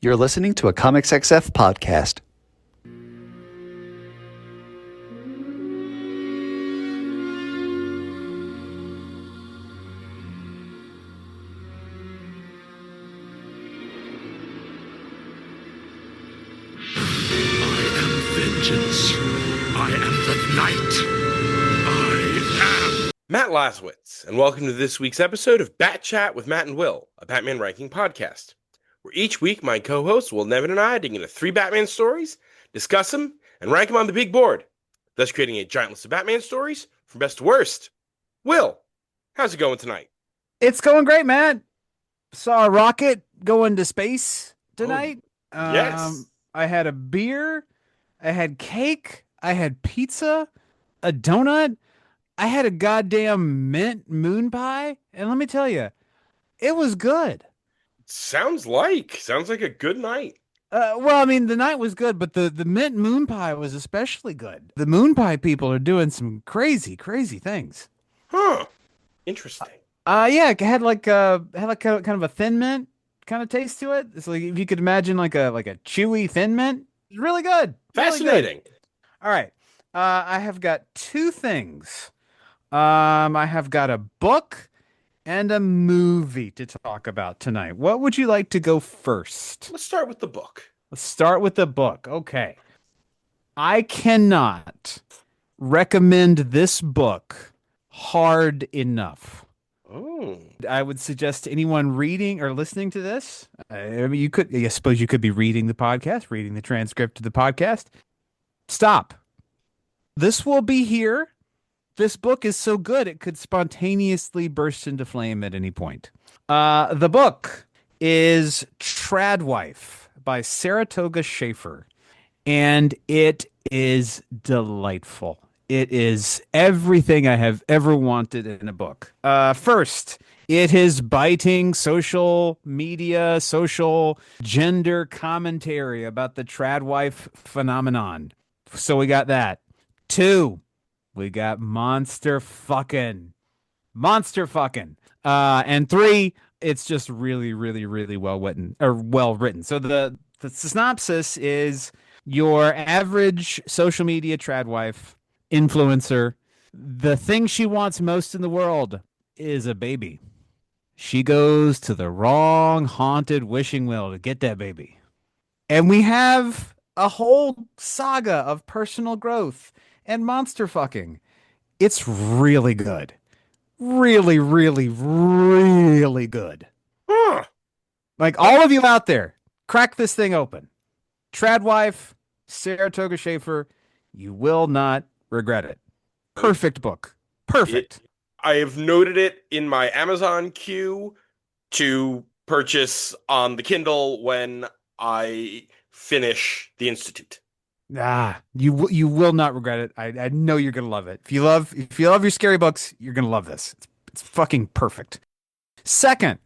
You're listening to a Comics XF podcast. Matt Laswitz, and welcome to this week's episode of Bat Chat with Matt and Will, a Batman ranking podcast, where each week my co-hosts Will Nevin and I dig into 3 Batman stories, discuss them, and rank them on the big board, thus creating a giant list of Batman stories from best to worst. Will, how's it going tonight? It's going great, Matt. Saw a rocket go into space tonight. Yes. I had a beer, I had cake, I had pizza, a donut. I had a goddamn mint moon pie, and let me tell you, it was good. Sounds like a good night. Well, I mean, the night was good, but the mint moon pie was especially good. The moon pie people are doing some crazy things. Huh. Interesting. Yeah, it had like kind of a thin mint kind of taste to it. It's like if you could imagine like a chewy thin mint. It's really good. Fascinating. Really good. All right. I have got 2 things. I have got a book and a movie to talk about tonight. What would you like to go first? Let's start with the book. Let's start with the book. Okay. I cannot recommend this book hard enough. Oh. I would suggest to anyone reading or listening to this. I mean, I suppose you could be reading the podcast, reading the transcript of the podcast. Stop. This will be here. This book is so good it could spontaneously burst into flame at any point. The book is Tradwife by Saratoga Schaefer, and it is delightful. It is everything I have ever wanted in a book. First, it is biting social media, social gender commentary about the Tradwife phenomenon. So we got that. 2, we got monster fucking. And 3, it's just really well written. So the synopsis is your average social media tradwife influencer. The thing she wants most in the world is a baby. She goes to the wrong haunted wishing well to get that baby. And we have a whole saga of personal growth and monster fucking. It's really good. Really good. Huh. Like all of you out there, crack this thing open. Tradwife, Saratoga Schaefer, you will not regret it. Perfect book. Perfect. I have noted it in my Amazon queue to purchase on the Kindle when I finish The Institute. You will not regret it. I know you're gonna love it. If you love your scary books, you're gonna love this. It's fucking perfect. Second,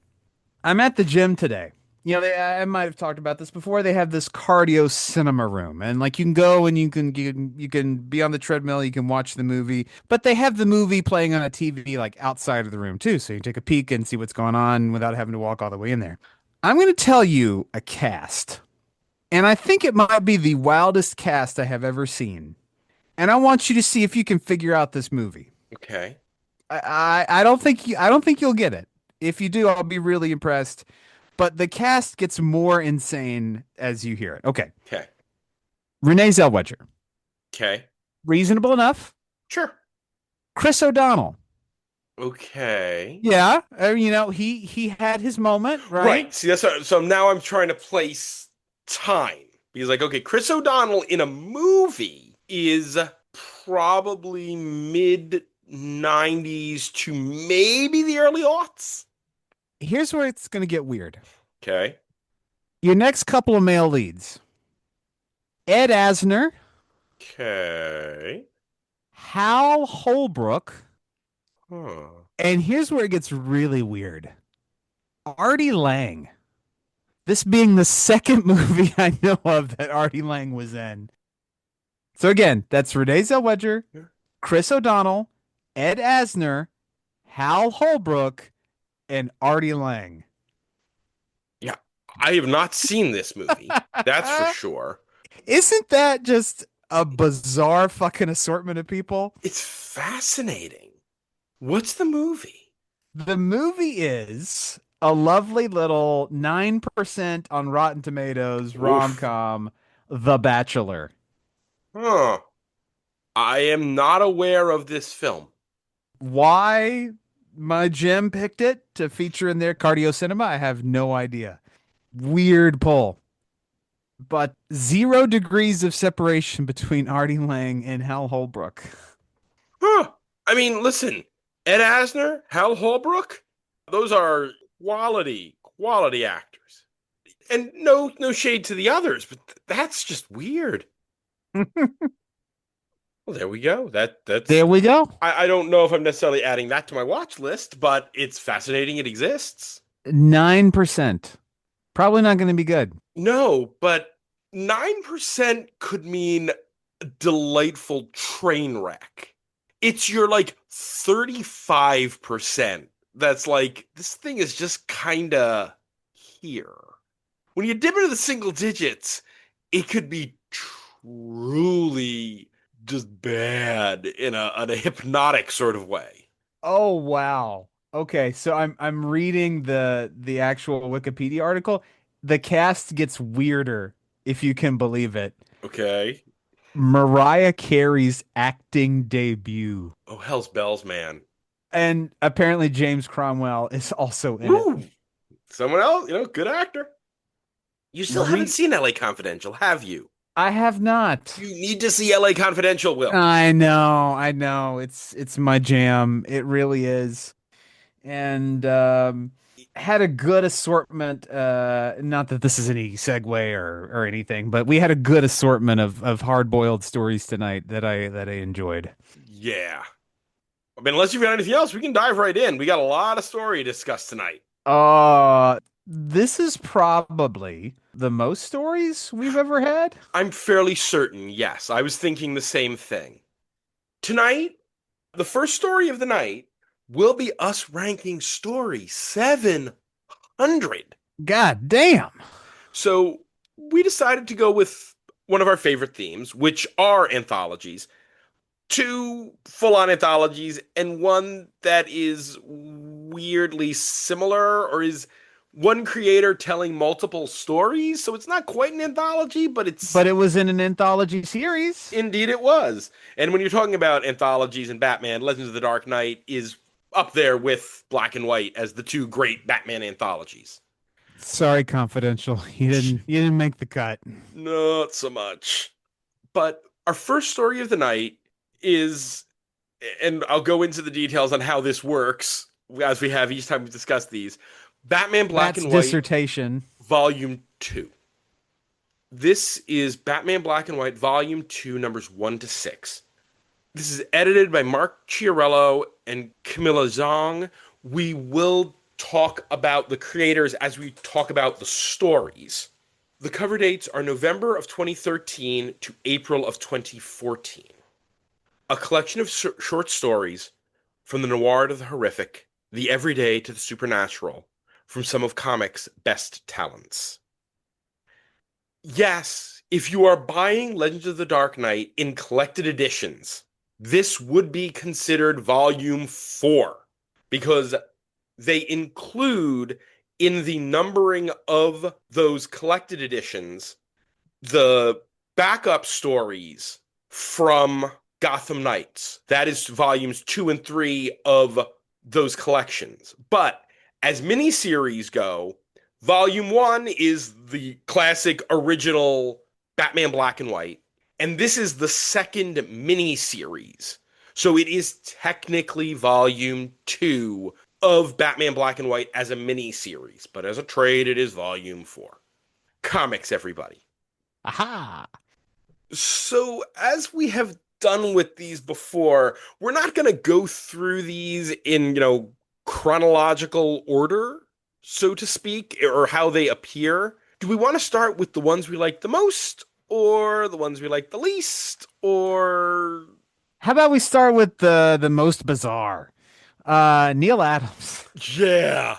I'm at the gym today. You know, I might have talked about this before. They have this cardio cinema room, and like you can go and you can be on the treadmill, you can watch the movie, but they have the movie playing on a TV like outside of the room too, so you can take a peek and see what's going on without having to walk all the way in there. I'm going to tell you a cast. And I think it might be the wildest cast I have ever seen. And I want you to see if you can figure out this movie. Okay. I don't think you'll get it. If you do, I'll be really impressed. But the cast gets more insane as you hear it. Okay. Renee Zellweger. Okay. Reasonable enough. Sure. Chris O'Donnell. Okay. Yeah. You know, he had his moment, right? Right. See, so now I'm trying to place time. Because like, okay, Chris O'Donnell in a movie is probably mid 90s to maybe the early aughts. Here's where it's going to get weird. Okay. Your next couple of male leads. Ed Asner. Okay. Hal Holbrook. Huh. And here's where it gets really weird. Artie Lang. This being the second movie I know of that Artie Lang was in. So again, that's Renee Zellweger, Chris O'Donnell, Ed Asner, Hal Holbrook, and Artie Lang. Yeah, I have not seen this movie. That's for sure. Isn't that just a bizarre fucking assortment of people? It's fascinating. What's the movie? The movie is a lovely little 9% on Rotten Tomatoes Oof. rom-com, The Bachelor. Huh. I am not aware of this film. Why my gym picked it to feature in their cardio cinema, I have no idea. Weird pull. But 0 degrees of separation between Artie Lang and Hal Holbrook. Huh. I mean, listen, Ed Asner, Hal Holbrook, those are quality actors. And no shade to the others, but that's just weird. Well, there we go. That's There we go. I don't know if I'm necessarily adding that to my watch list, but it's fascinating it exists. 9%. Probably not going to be good. No, but 9% could mean a delightful train wreck. It's your like 35% that's like, this thing is just kinda here. When you dip into the single digits, it could be truly just bad in a hypnotic sort of way. Oh wow. Okay, so I'm reading the actual Wikipedia article. The cast gets weirder, if you can believe it. Okay. Mariah Carey's acting debut. Oh, hell's bells, man. And apparently James Cromwell is also in it. Woo! Someone else, good actor. You still haven't Marie, seen LA Confidential, have you? I have not. You need to see LA Confidential, Will. I know. It's my jam. It really is. And had a good assortment. Not that this is any segue or anything, but we had a good assortment of hard-boiled stories tonight that I enjoyed. Yeah. I mean, unless you've got anything else, we can dive right in. We got a lot of story to discuss tonight. This is probably the most stories we've ever had. I'm fairly certain, yes. I was thinking the same thing. Tonight, the first story of the night will be us ranking story 700. God damn. So we decided to go with one of our favorite themes, which are anthologies. Two full-on anthologies and one that is weirdly similar or is one creator telling multiple stories. So it's not quite an anthology, but it's But it was in an anthology series. indeed it was. And when you're talking about anthologies and Batman, Legends of the Dark Knight is up there with Black and White as the two great Batman anthologies. Sorry, confidential. You didn't make the cut. Not so much. But our first story of the night is, and I'll go into the details on how this works as we have each time we discuss these. Batman Black Matt's and White, dissertation. Volume 2. This is Batman Black and White, Volume 2, numbers 1 to 6. This is edited by Mark Chiarello and Camilla Zhang. We will talk about the creators as we talk about the stories. The cover dates are November of 2013 to April of 2014. A collection of short stories from the noir to the horrific, the everyday to the supernatural, from some of comics' best talents. Yes, if you are buying Legends of the Dark Knight in collected editions, this would be considered volume 4 because they include in the numbering of those collected editions the backup stories from Gotham Knights. That is volumes 2 and 3 of those collections. But as miniseries go, volume 1 is the classic original Batman Black and White. And this is the second miniseries. So it is technically volume 2 of Batman Black and White as a miniseries. But as a trade, it is volume 4. Comics, everybody. Aha. So, as we have done with these before, we're not going to go through these in, chronological order, so to speak, or how they appear. Do we want to start with the ones we like the most, or the ones we like the least, or How about we start with the most bizarre? Neil Adams. yeah.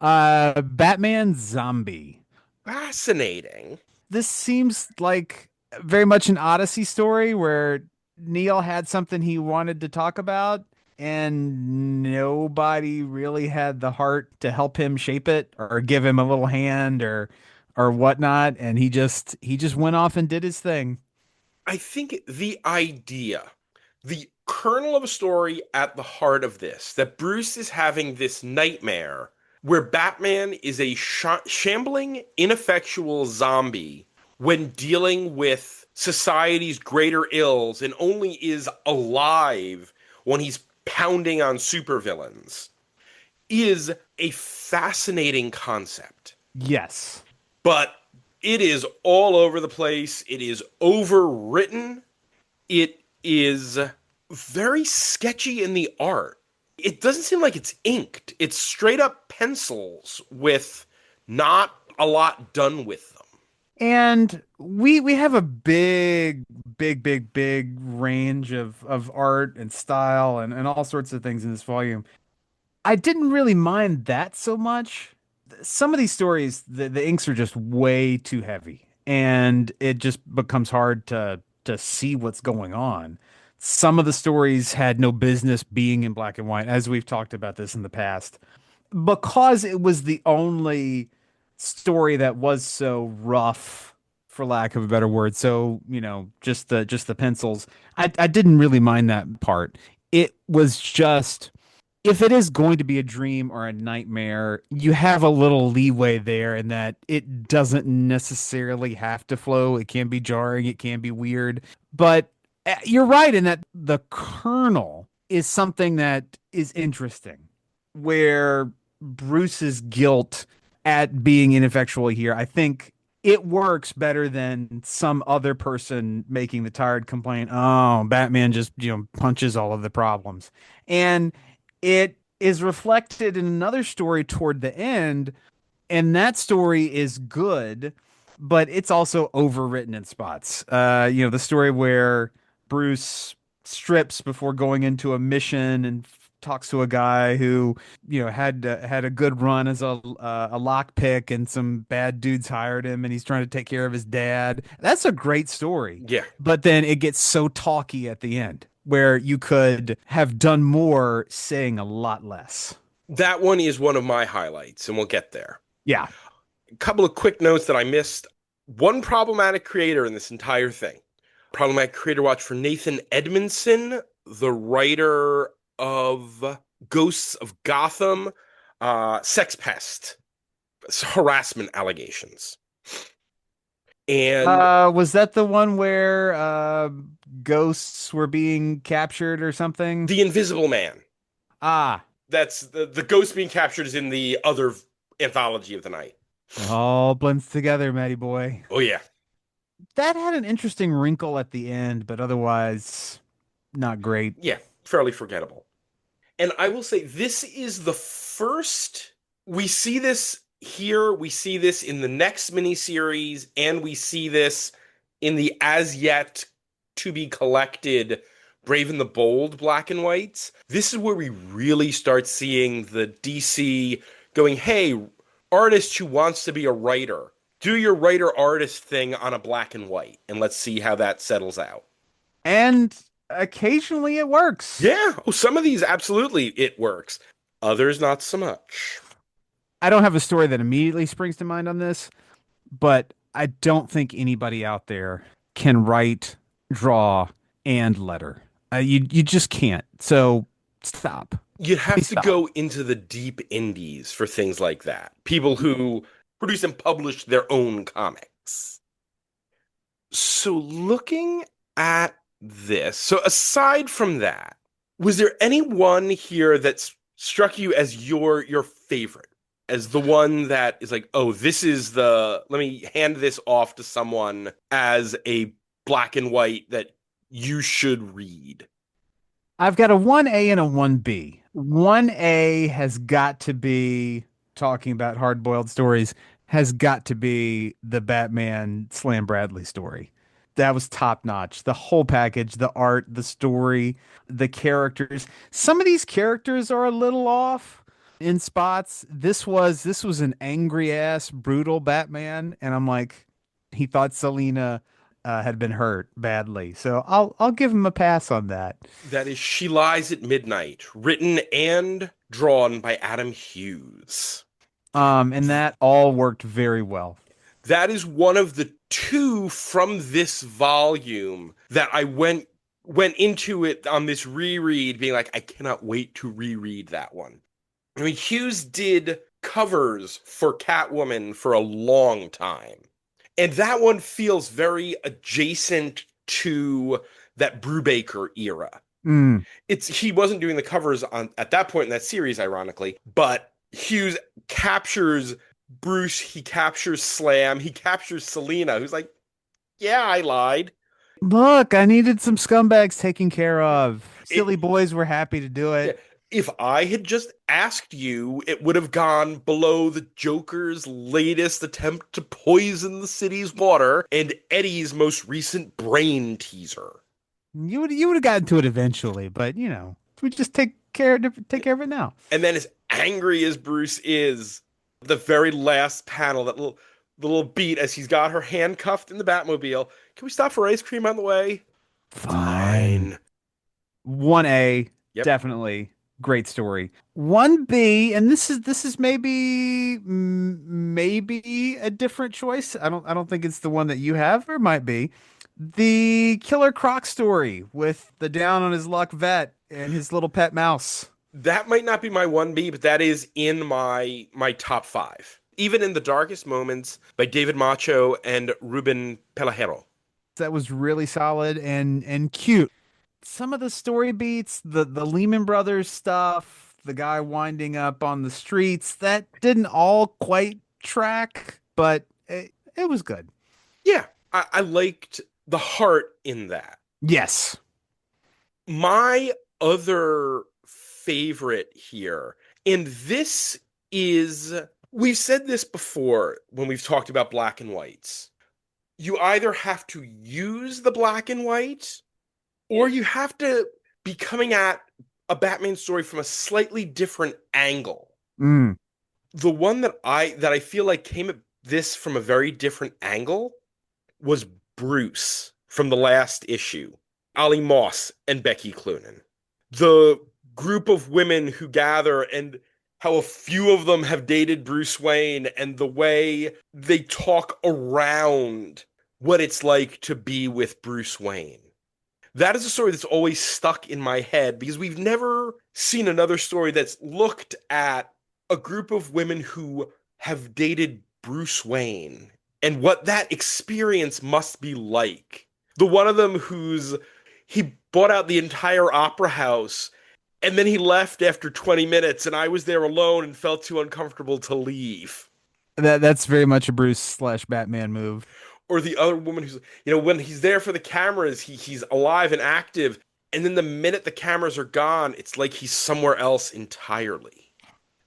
Batman Zombie. Fascinating. This seems like very much an Odyssey story where Neil had something he wanted to talk about and nobody really had the heart to help him shape it or give him a little hand or whatnot, and he just went off and did his thing. I think the idea, the kernel of a story at the heart of this, that Bruce is having this nightmare where Batman is a shambling, ineffectual zombie when dealing with society's greater ills and only is alive when he's pounding on supervillains, is a fascinating concept. Yes. But it is all over the place. It is overwritten. It is very sketchy in the art. It doesn't seem like it's inked. It's straight up pencils with not a lot done with them. And we have a big range of art and style and all sorts of things in this volume. I didn't really mind that so much. Some of these stories, the inks are just way too heavy, and it just becomes hard to see what's going on. Some of the stories had no business being in black and white, as we've talked about this in the past, because it was the only story that was so rough, for lack of a better word. So, just the pencils. I didn't really mind that part. It was just if it is going to be a dream or a nightmare, you have a little leeway there in that it doesn't necessarily have to flow. It can be jarring, it can be weird. But you're right in that the kernel is something that is interesting, where Bruce's guilt at being ineffectual here, I think it works better than some other person making the tired complaint, oh, Batman just, punches all of the problems. And it is reflected in another story toward the end, and that story is good, but it's also overwritten in spots. The story where Bruce strips before going into a mission and talks to a guy who, had a good run as a lockpick, and some bad dudes hired him, and he's trying to take care of his dad. That's a great story, Yeah, but then it gets so talky at the end, where you could have done more saying a lot less. that one is one of my highlights, and we'll get there. Yeah. A couple of quick notes that I missed. One problematic creator in this entire thing. Problematic creator watch for Nathan Edmondson, the writer of Ghosts of Gotham, Sex Pest, harassment allegations. And Was that the one where ghosts were being captured or something? The Invisible Man. Ah, That's the ghost being captured is in the other anthology of the night. it all blends together, Matty boy. Oh, yeah. That had an interesting wrinkle at the end, but otherwise not great. Yeah, fairly forgettable. And I will say, this is the first we see this here. We see this in the next miniseries, and we see this in the as yet to be collected Brave and the Bold black and whites. This is where we really start seeing the DC going, hey, artist who wants to be a writer, do your writer artist thing on a black and white, and let's see how that settles out. And occasionally it works. Yeah. Oh, some of these absolutely it works. Others not so much. I don't have a story that immediately springs to mind on this, but I don't think anybody out there can write, draw, and letter. You just can't. So stop. You'd have Please to stop. go into the deep indies for things like that. People who produce and publish their own comics. So looking at this, so aside from that, was there anyone here that struck you as your favorite? As the one that is like, oh, this is let me hand this off to someone as a black and white that you should read. I've got a 1A and a 1B. 1A has got to be, talking about hard-boiled stories, has got to be the Batman Slam Bradley story. That was top notch. The whole package, the art, the story, the characters. Some of these characters are a little off. in spots. This was an angry ass, brutal Batman, and I'm like, he thought Selina had been hurt badly, so I'll give him a pass on that. That is She Lies at Midnight, written and drawn by Adam Hughes. And that all worked very well. That is one of the two from this volume that I went into it on this reread being like, I cannot wait to reread that one. I mean, Hughes did covers for Catwoman for a long time. And that one feels very adjacent to that Brubaker era. Mm. He wasn't doing the covers on at that point in that series, ironically, but Hughes captures Bruce, he captures Slam, he captures Selina, who's like, yeah, I lied. Look, I needed some scumbags taken care of. It, Silly boys were happy to do yeah, it. if I had just asked you, it would have gone below the Joker's latest attempt to poison the city's water and Eddie's most recent brain teaser. You would have gotten to it eventually, but we just take care of it now. And then, as angry as Bruce is, the very last panel, the little beat as he's got her handcuffed in the Batmobile. Can we stop for ice cream on the way? Fine. 1A, Yep. definitely great story. 1B, and this is maybe a different choice. I don't think it's the one that you have, or it might be. The Killer Croc story with the down on his luck vet and his little pet mouse. That might not be my 1B, but that is in my top five. Even in the Darkest Moments by David Macho and Ruben Pelajero. That was really solid and cute. Some of the story beats, the Lehman Brothers stuff, the guy winding up on the streets, that didn't all quite track, but it was good. Yeah, I liked the heart in that. Yes. My other favorite here, and this is, we've said this before when we've talked about black and whites. You either have to use the black and white, or you have to be coming at a Batman story from a slightly different angle. Mm. The one that I feel like came at this from a very different angle was Bruce from the last issue, Ollie Moss and Becky Cloonan. The group of women who gather and how a few of them have dated Bruce Wayne and the way they talk around what it's like to be with Bruce Wayne. That is a story that's always stuck in my head because we've never seen another story that's looked at a group of women who have dated Bruce Wayne and what that experience must be like. The one of them he bought out the entire opera house and then he left after 20 minutes and I was there alone and felt too uncomfortable to leave. That's very much a Bruce/Batman move. Or the other woman who's, when he's there for the cameras, he's alive and active. And then the minute the cameras are gone, it's like he's somewhere else entirely.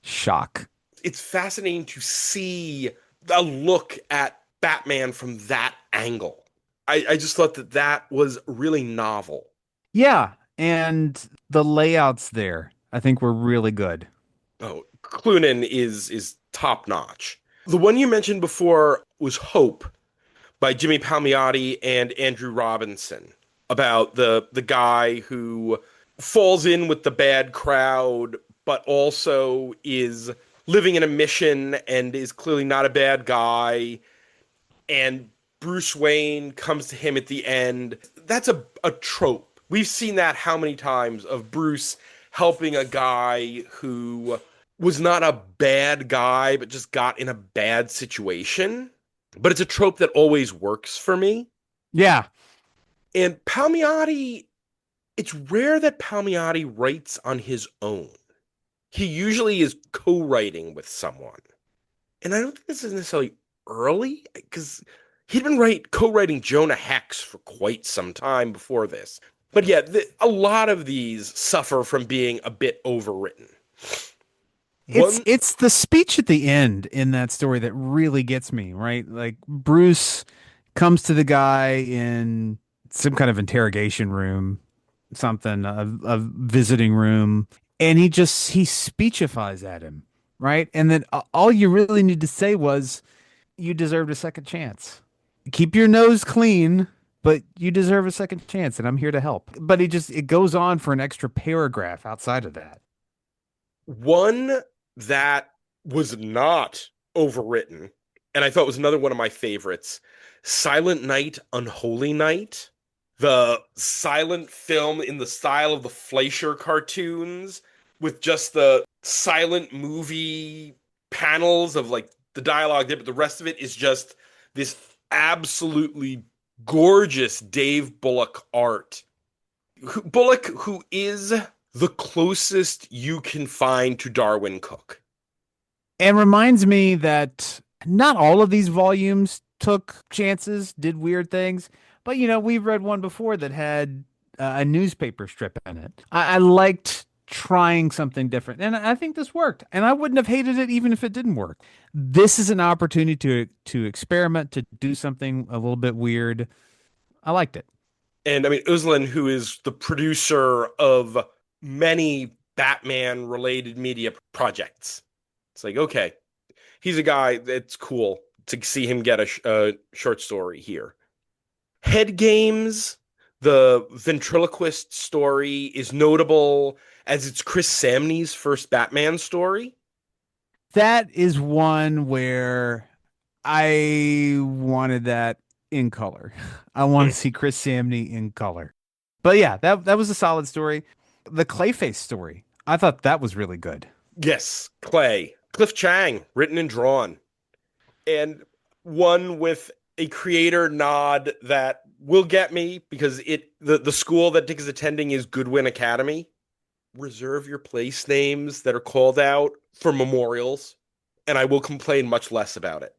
Shock. It's fascinating to see a look at Batman from that angle. I just thought that was really novel. Yeah, and the layouts there, I think, were really good. Oh, Cloonan is top notch. The one you mentioned before was Hope by Jimmy Palmiotti and Andrew Robinson, about the guy who falls in with the bad crowd, but also is living in a mission and is clearly not a bad guy. And Bruce Wayne comes to him at the end. That's a trope. We've seen that how many times of Bruce helping a guy who was not a bad guy, but just got in a bad situation. But it's a trope that always works for me. Yeah. And Palmiotti, it's rare that Palmiotti writes on his own. He usually is co-writing with someone. And I don't think this is necessarily early, because he'd been co-writing Jonah Hex for quite some time before this. But yeah, a lot of these suffer from being a bit overwritten. It's the speech at the end in that story that really gets me, right? Like Bruce comes to the guy in some kind of interrogation room, something, a visiting room, and he speechifies at him, right? And then all you really need to say was, "You deserved a second chance. Keep your nose clean, but you deserve a second chance, and I'm here to help." But it goes on for an extra paragraph outside of that. One that was not overwritten, and I thought was another one of my favorites, Silent Night, Unholy Night. The silent film in the style of the Fleischer cartoons with just the silent movie panels of like the dialogue there, but the rest of it is just this absolutely gorgeous Dave Bullock art. Bullock, who is the closest you can find to Darwin Cook. And reminds me that not all of these volumes took chances, did weird things, but we've read one before that had a newspaper strip in it. I liked trying something different, and I think this worked. And I wouldn't have hated it even if it didn't work. This is an opportunity to experiment, to do something a little bit weird. I liked it. And I mean, Uslan, who is the producer of many Batman related media projects. It's like, okay, he's a guy that's cool to see him get a short story here. Head Games, the ventriloquist story, is notable as it's Chris Samney's first Batman story. That is one where I wanted that in color. I want to see Chris Samney in color. But yeah, that was a solid story. The Clayface story, I thought that was really good. Yes, Clay. Cliff Chang, written and drawn. And one with a creator nod that will get me because the school that Dick is attending is Goodwin Academy. Reserve your place names that are called out for memorials, and I will complain much less about it.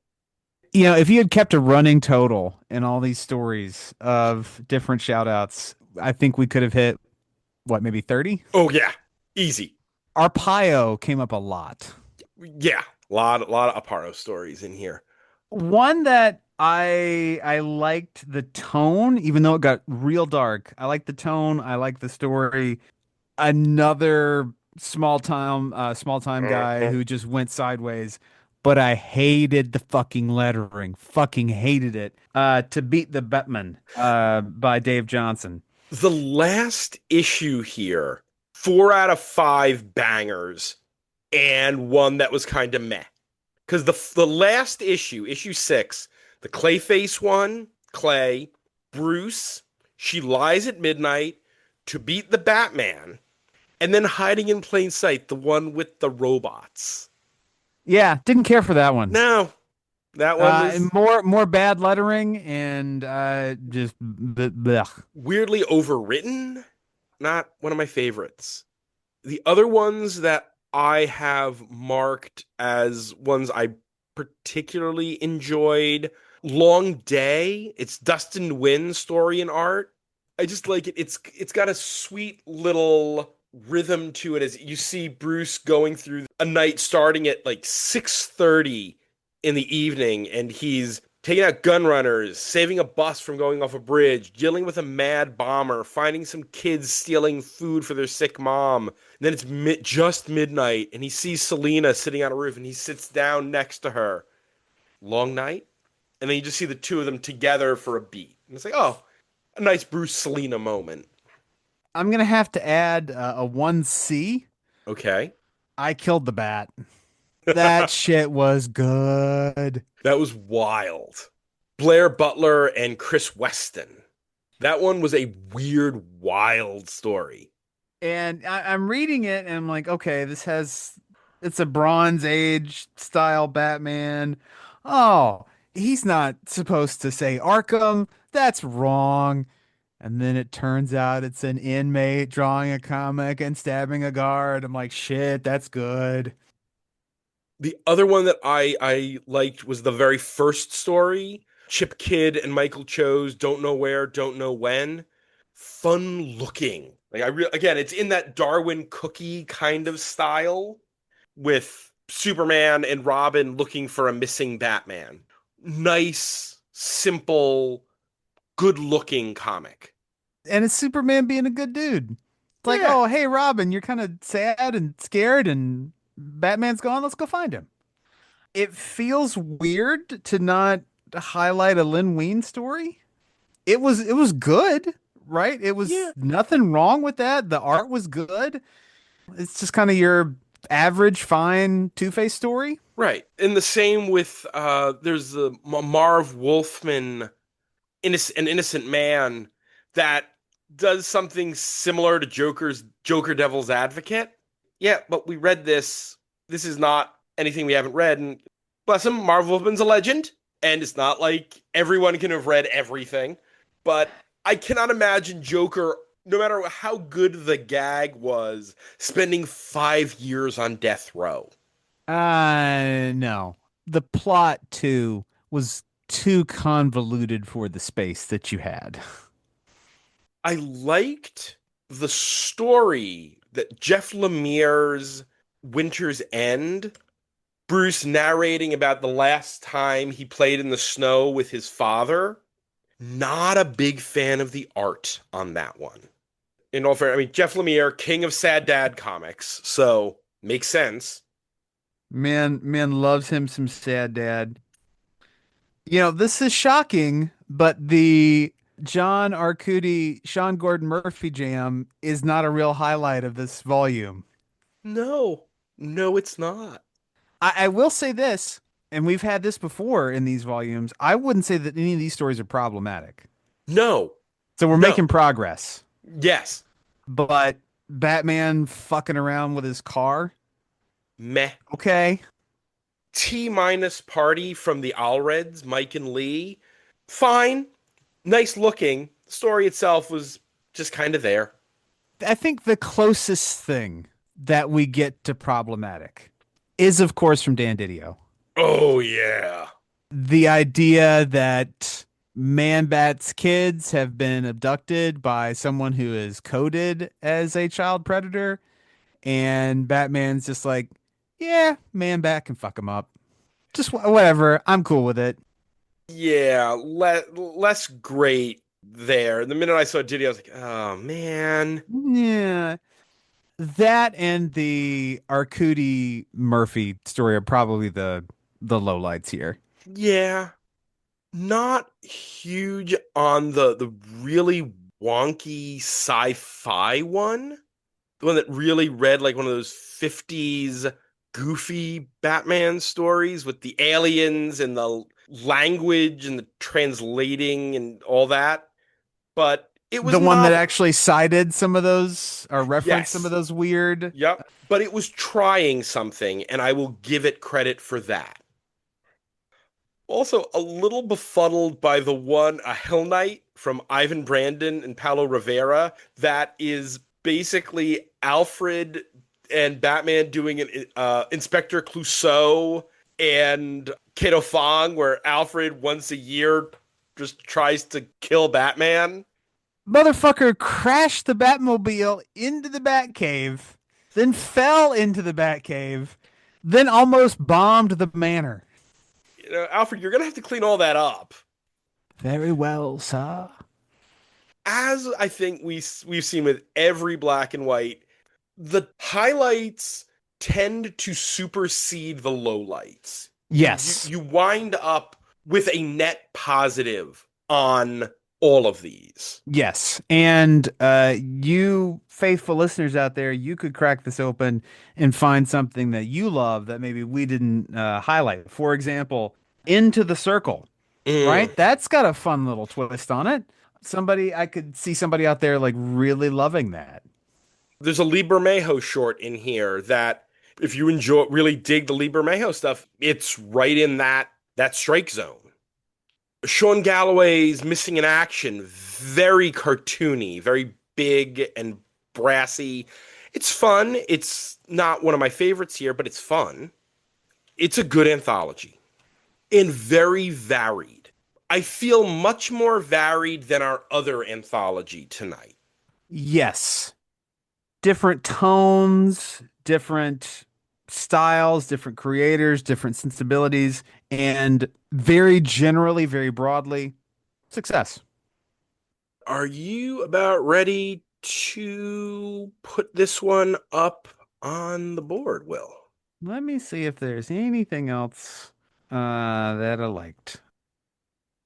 If you had kept a running total in all these stories of different shout outs, I think we could have hit what, maybe 30? Oh yeah, easy. Arpaio came up a lot. Yeah, a lot of Aparo stories in here. One that I liked the tone, even though it got real dark. I liked the tone. I liked the story. Another small time guy who just went sideways, but I hated the fucking lettering. Fucking hated it. To Beat the Batman, by Dave Johnson. The last issue here, 4 out of 5 bangers, and one that was kind of meh. Because the last issue, issue 6, the Clayface one, Clay, Bruce, she lies at midnight to beat the Batman, and then hiding in plain sight, the one with the robots. Yeah, didn't care for that one. No, that one was And more bad lettering and just blech. weirdly overwritten. Not one of my favorites. The other ones that I have marked as ones I particularly enjoyed, Long Day. It's Dustin Nguyen's story and art. I just like it. It's got a sweet little rhythm to it as you see Bruce going through a night starting at like 6:30 in the evening, and he's taking out gun runners, saving a bus from going off a bridge, dealing with a mad bomber, finding some kids stealing food for their sick mom. And then it's just midnight, and he sees Selena sitting on a roof, and he sits down next to her. Long night, and then you just see the two of them together for a beat, and it's like, oh, a nice Bruce Selena moment. I'm gonna have to add a 1C. Okay. I Killed the Bat. That shit was good. That was wild. Blair Butler and Chris Weston. That one was a weird, wild story. And I'm reading it and I'm like, okay, it's a Bronze Age style Batman. Oh, he's not supposed to say Arkham. That's wrong. And then it turns out it's an inmate drawing a comic and stabbing a guard. I'm like, shit, that's good. The other one that I liked was the very first story. Chip Kidd and Michael Cho's Don't Know Where, Don't Know When. Fun looking. Like again, it's in that Darwin Cookie kind of style with Superman and Robin looking for a missing Batman. Nice, simple, good looking comic. And it's Superman being a good dude. It's like, Yeah. oh, hey, Robin, you're kind of sad and scared, and Batman's gone. Let's go find him. It feels weird to not highlight a Lin Wein story. It was good, right? It was Yeah. nothing wrong with that. The art was good. It's just kind of your average, fine Two-Face story. Right. And the same with there's the Marv Wolfman an innocent man that does something similar to Joker Devil's Advocate. Yeah, but we read this. This is not anything we haven't read. And bless him, Marv Wolfman's a legend. And it's not like everyone can have read everything. But I cannot imagine Joker, no matter how good the gag was, spending 5 years on death row. No. The plot too was too convoluted for the space that you had. I liked the story that Jeff Lemire's Winter's End, Bruce narrating about the last time he played in the snow with his father. Not a big fan of the art on that one. In all fair, I mean, Jeff Lemire, king of sad dad comics, so makes sense. Man loves him some sad dad. This is shocking, but the John Arcudi, Sean Gordon Murphy jam is not a real highlight of this volume. No, no, it's not. I will say this, and we've had this before in these volumes. I wouldn't say that any of these stories are problematic. No, So we're no, making progress. yes, But Batman fucking around with his car, meh. okay. T minus party from the Allreds, Mike and Lee. Fine, nice looking. The story itself was just kind of there. I think the closest thing that we get to problematic is, of course, from Dan Didio. Oh, yeah. The idea that Man-Bat's kids have been abducted by someone who is coded as a child predator, and Batman's just like, yeah, Man-Bat can fuck him up. Just whatever. I'm cool with it. Yeah, less great there. The minute I saw Diddy, I was like, oh, man. Yeah. That and the Arcudi Murphy story are probably the lowlights here. Yeah, not huge on the really wonky sci-fi one. The one that really read like one of those 50s goofy Batman stories with the aliens and the language and the translating and all that. But it was The one that novel. actually cited some of those or referenced some of Yes. those weird. Yep. But it was trying something, and I will give it credit for that. Also, a little befuddled by the one, A Hell Night from Ivan Brandon and Paulo Rivera, that is basically Alfred and Batman doing an Inspector Clouseau and Kato Fong, where Alfred once a year just tries to kill Batman. Motherfucker crashed the Batmobile into the Batcave, then fell into the Batcave, then almost bombed the manor. Alfred, you're gonna have to clean all that up. Very well, sir. As I think we've seen with every black and white, the highlights tend to supersede the lowlights. Yes. You wind up with a net positive on all of these. Yes. And you faithful listeners out there, you could crack this open and find something that you love that maybe we didn't highlight. For example, Into the Circle, Mm. right? That's got a fun little twist on it. I could see somebody out there like really loving that. There's a Lee Bermejo short in here that if you really dig the Lee Bermejo stuff, it's right in that strike zone. Sean Galloway's Missing in Action, very cartoony, very big and brassy. It's fun. It's not one of my favorites here, but it's fun. It's a good anthology and very varied. I feel much more varied than our other anthology tonight. Yes. Different tones, different styles, different creators, different sensibilities, and very generally, very broadly, success. Are you about ready to put this one up on the board, Will? Let me see if there's anything else that I liked.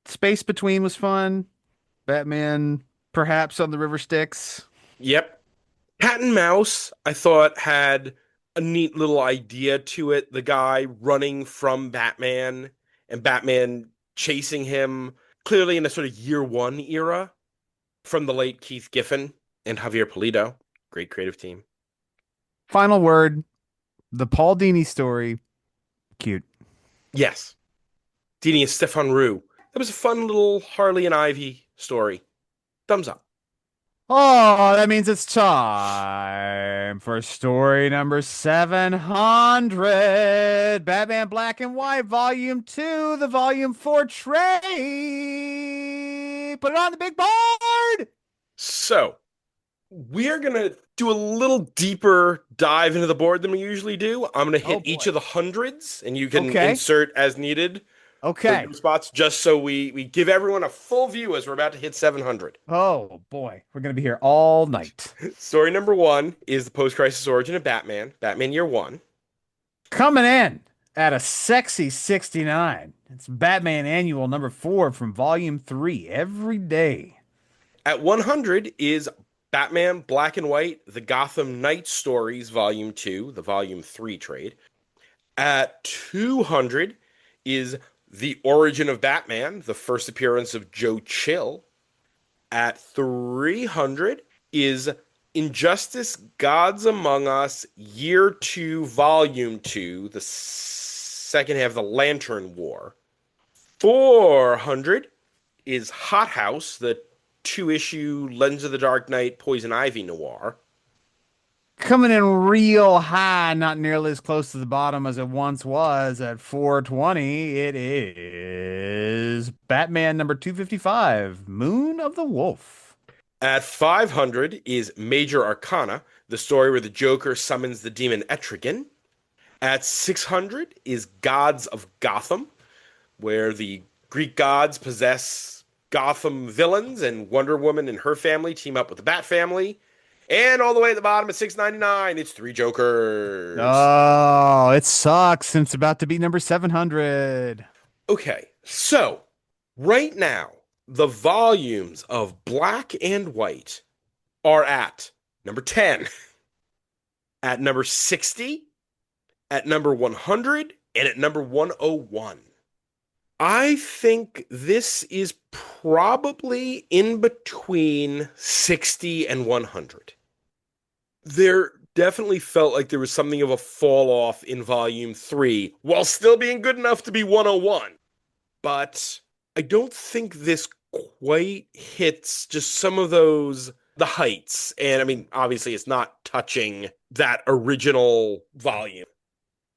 Space Between was fun. Batman, perhaps on the River Styx. Yep. Cat and Mouse, I thought had a neat little idea to it. The guy running from Batman and Batman chasing him, clearly in a sort of year one era from the late Keith Giffen and Javier Pulido. Great creative team. Final word, the Paul Dini story. Cute. Yes. Dini and Stefan Rue. That was a fun little Harley and Ivy story. Thumbs up. Oh, that means it's time for story number 700. Batman Black and White, Volume 2, the Volume 4 trade. Put it on the big board. So, we're going to do a little deeper dive into the board than we usually do. I'm going to hit each of the hundreds, and you can insert as needed. Okay. Spots just so we give everyone a full view as we're about to hit 700. Oh boy, we're gonna be here all night. Story number 1 is the post-crisis origin of Batman, Batman Year 1. Coming in at a sexy 69. It's Batman Annual number 4 from Volume 3, every day. At 100 is Batman Black and White, the Gotham Knight Stories Volume 2, the Volume 3 trade. At 200 is The Origin of Batman, the first appearance of Joe Chill. At 300 is Injustice Gods Among Us, Year 2, Volume 2, the second half of the Lantern War. 400 is Hot House, the 2-issue Legends of the Dark Knight Poison Ivy noir. Coming in real high, not nearly as close to the bottom as it once was at 420. It is Batman number 255, Moon of the Wolf. At 500 is Major Arcana, the story where the Joker summons the demon Etrigan. At 600 is Gods of Gotham, where the Greek gods possess Gotham villains, and Wonder Woman and her family team up with the Bat family. And all the way at the bottom at 699, it's 3 Jokers. Oh, it sucks since it's about to be number 700. Okay, so right now, the volumes of Black and White are at number 10, at number 60, at number 100, and at number 101. I think this is probably in between 60 and 100. There definitely felt like there was something of a fall off in volume 3 while still being good enough to be 101. But I don't think this quite hits just some of the heights. And I mean, obviously it's not touching that original volume.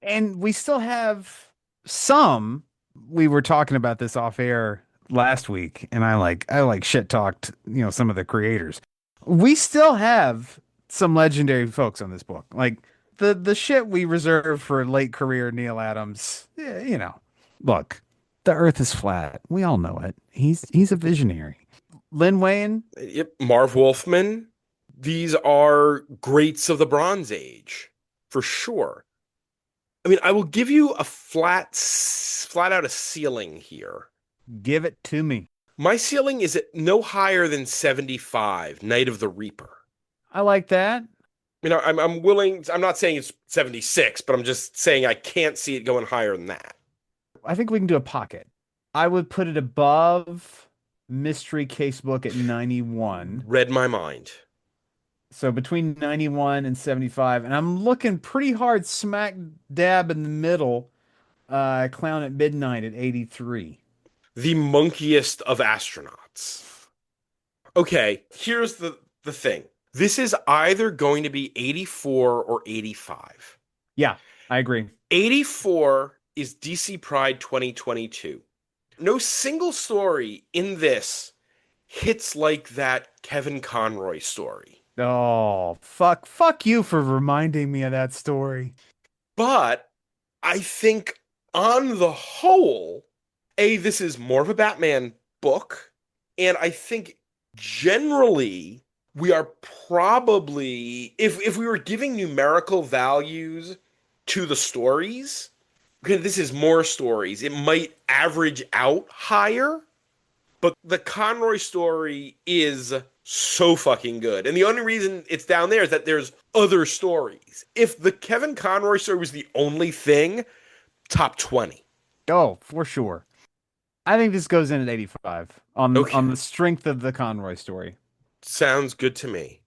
And we still have some. We were talking about this off air last week, and I shit talked, some of the creators. We still have some legendary folks on this book. Like the shit we reserve for late career Neil Adams, look, the earth is flat. We all know it. He's a visionary. Lin Wayne. Yep. Marv Wolfman. These are greats of the Bronze Age, for sure. I mean, I will give you a flat out a ceiling here. Give it to me. My ceiling is at no higher than 75, Night of the Reaper. I like that. I'm willing, I'm not saying it's 76, but I'm just saying I can't see it going higher than that. I think we can do a pocket. I would put it above Mystery Casebook at 91. Read my mind. So between 91 and 75. And I'm looking pretty hard smack dab in the middle. Clown at Midnight at 83. The monkiest of astronauts. Okay, here's the thing. This is either going to be 84 or 85. Yeah, I agree. 84 is DC Pride 2022. No single story in this hits like that Kevin Conroy story. Oh, fuck you for reminding me of that story. But I think on the whole, this is more of a Batman book. And I think generally we are probably, if we were giving numerical values to the stories, okay, this is more stories, it might average out higher, but the Conroy story is so fucking good. And the only reason it's down there is that there's other stories. If the Kevin Conroy story was the only thing, top 20. Oh, for sure. I think this goes in at 85 Okay, on the strength of the Conroy story. sounds good to me.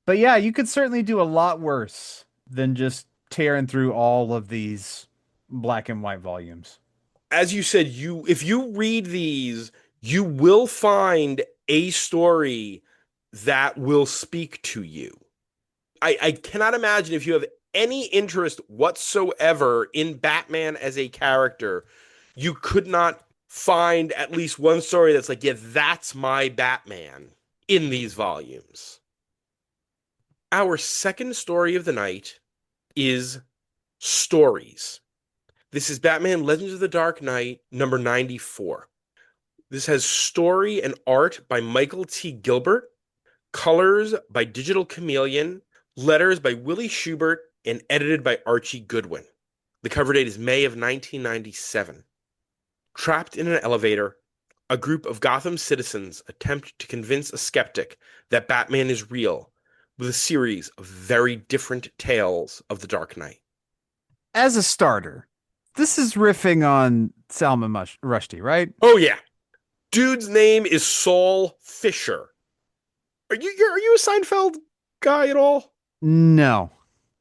But yeah, you could certainly do a lot worse than just tearing through all of these black and white volumes. As you said, you if you read these, you will find a story that will speak to you. I cannot imagine if you have any interest whatsoever in Batman as a character, you could not find at least one story that's like, yeah, that's my Batman in these volumes. Our second story of the night is Stories. This is Batman Legends of the Dark Knight, number 94. This has story and art by Michael T. Gilbert, colors by Digital Chameleon, letters by Willie Schubert, and edited by Archie Goodwin. The cover date is May of 1997. Trapped in an elevator, a group of Gotham citizens attempt to convince a skeptic that Batman is real with a series of very different tales of the Dark Knight. As a starter, this is riffing on Salman Rushdie, right? Oh yeah, dude's name is Saul Fisher. Are you a Seinfeld guy at all? No.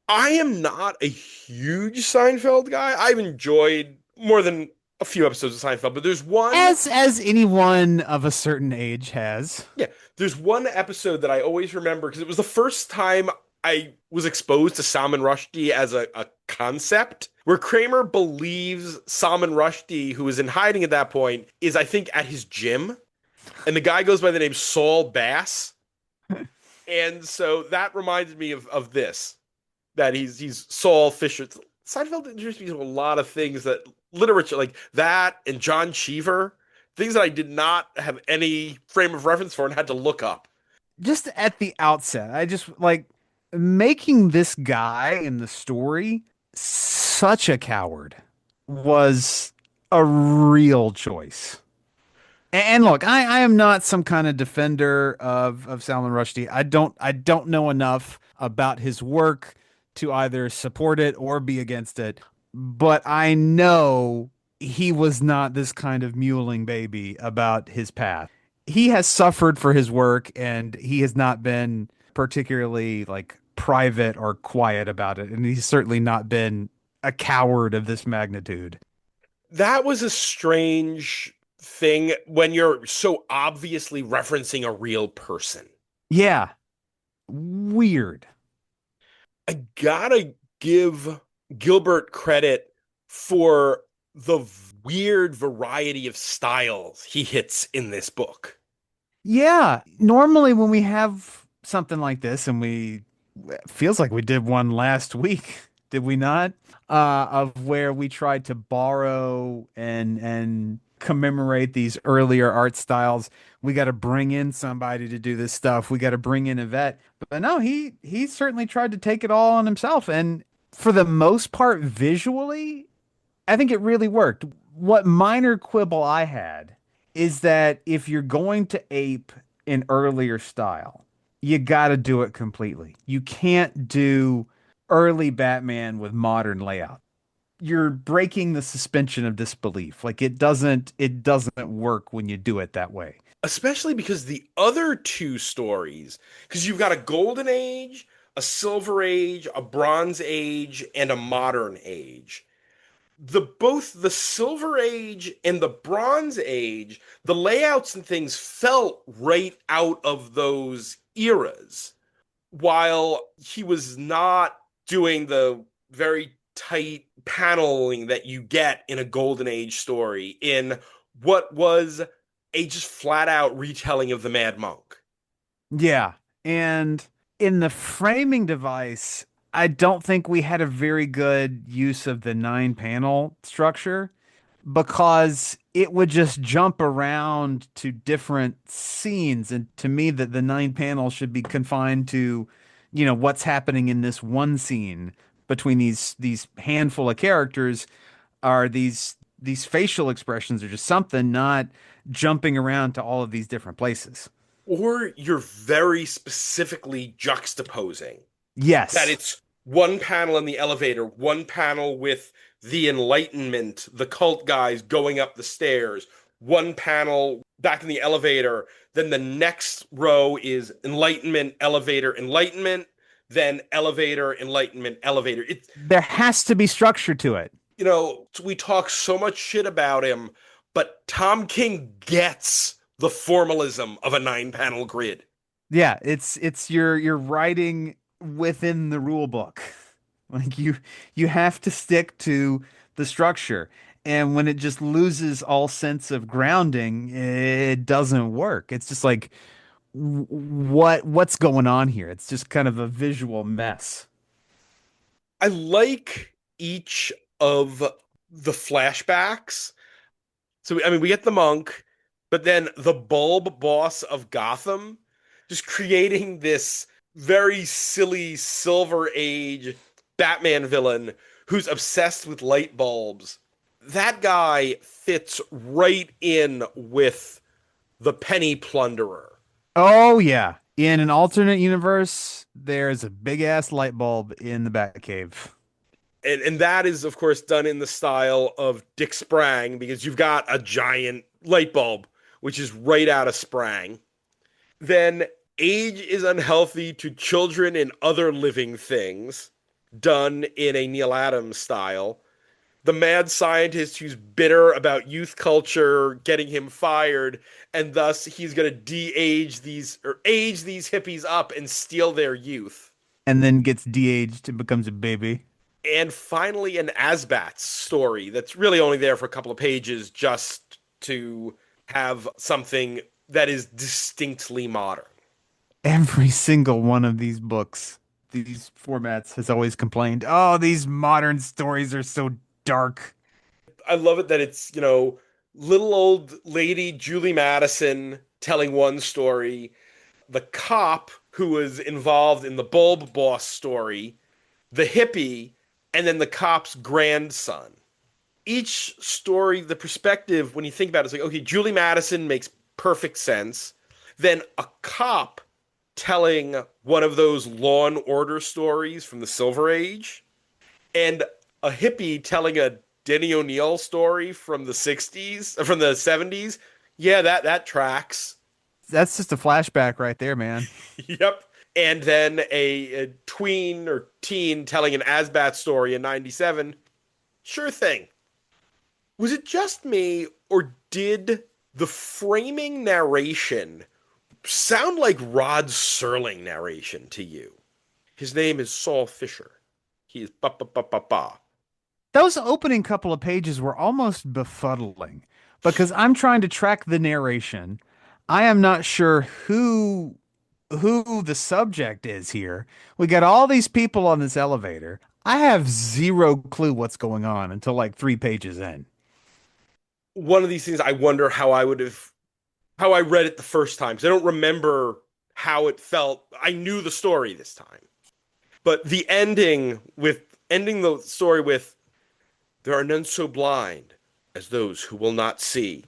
I am not a huge Seinfeld guy. I've enjoyed more than a few episodes of Seinfeld, but there's one, As anyone of a certain age has. yeah, there's one episode that I always remember because it was the first time I was exposed to Salman Rushdie as a concept, where Kramer believes Salman Rushdie, who is in hiding at that point, is I think at his gym, and the guy goes by the name Saul Bass, and so that reminded me of this, that he's Saul Fisher. Seinfeld introduced me to a lot of things that literature like that and John Cheever, things that I did not have any frame of reference for and had to look up. Just at the outset, I just like making this guy in the story such a coward was a real choice. And look, I am not some kind of defender of Salman Rushdie. I don't know enough about his work to either support it or be against it. But I know he was not this kind of mewling baby about his path. He has suffered for his work and he has not been particularly like private or quiet about it. And he's certainly not been a coward of this magnitude. That was a strange thing when you're so obviously referencing a real person. Yeah, weird. I gotta give Gilbert credit for the weird variety of styles he hits in this book. Yeah, normally when we have something like this, and we feels like we did one last week, did we not? Of where we tried to borrow and commemorate these earlier art styles. We got to bring in somebody to do this stuff. We got to bring in a vet. But no, he certainly tried to take it all on himself, and for the most part, visually, I think it really worked. What minor quibble I had is that if you're going to ape an earlier style, you got to do it completely. You can't do early Batman with modern layout. You're breaking the suspension of disbelief. Like it doesn't work when you do it that way. Especially because the other two stories, because you've got a golden age, a silver age, a bronze age, and a modern age. Both the silver age and the bronze age, the layouts and things felt right out of those eras, while he was not doing the very tight paneling that you get in a golden age story in what was a just flat out retelling of the Mad Monk. Yeah. And in the framing device, I don't think we had a very good use of the nine panel structure because it would just jump around to different scenes. And to me, that the 9 panels should be confined to, what's happening in this one scene between these handful of characters are these facial expressions or just something, not jumping around to all of these different places. Or you're very specifically juxtaposing that Yes. it's one panel in the elevator, one panel with the Enlightenment, the cult guys going up the stairs, one panel back in the elevator, then the next row is Enlightenment, elevator, Enlightenment, then elevator, Enlightenment, elevator. There has to be structure to it. We talk so much shit about him, but Tom King gets the formalism of a 9 panel grid. Yeah, it's you're writing within the rule book. Like you have to stick to the structure. And when it just loses all sense of grounding, it doesn't work. It's just like what's going on here? It's just kind of a visual mess. I like each of the flashbacks. So, I mean, we get the monk, but then the bulb boss of Gotham just creating this very silly Silver Age Batman villain who's obsessed with light bulbs. That guy fits right in with the penny plunderer. Oh yeah. In an alternate universe, there's a big ass light bulb in the Batcave. And that is, of course, done in the style of Dick Sprang because you've got a giant light bulb, which is right out of Sprang. Then age is unhealthy to children and other living things, done in a Neil Adams style. The mad scientist who's bitter about youth culture getting him fired, and thus he's going to de-age these or age these hippies up and steal their youth. And then gets de-aged and becomes a baby. And finally, an Asbats story that's really only there for a couple of pages just to have something that is distinctly modern. Every single one of these books, these formats has always complained, oh, these modern stories are so dark. I love it that it's, little old lady Julie Madison telling one story, the cop who was involved in the bulb boss story, the hippie, and then the cop's grandson. Each story, the perspective, when you think about it, it's like, okay, Julie Madison makes perfect sense. Then a cop telling one of those Law and Order stories from the Silver Age, and a hippie telling a Denny O'Neil story from the 60s, from the 70s. Yeah, that tracks. That's just a flashback right there, man. Yep. And then a tween or teen telling an Asbat story in 97. Sure thing. Was it just me, or did the framing narration sound like Rod Serling narration to you? His name is Saul Fisher. He is ba ba ba ba ba. Those opening couple of pages were almost befuddling because I'm trying to track the narration. I am not sure who the subject is here. We got all these people on this elevator. I have zero clue what's going on until like 3 pages in. One of these things I wonder how I read it the first time, because I don't remember how it felt. I knew the story this time. But the ending the story with there are none so blind as those who will not see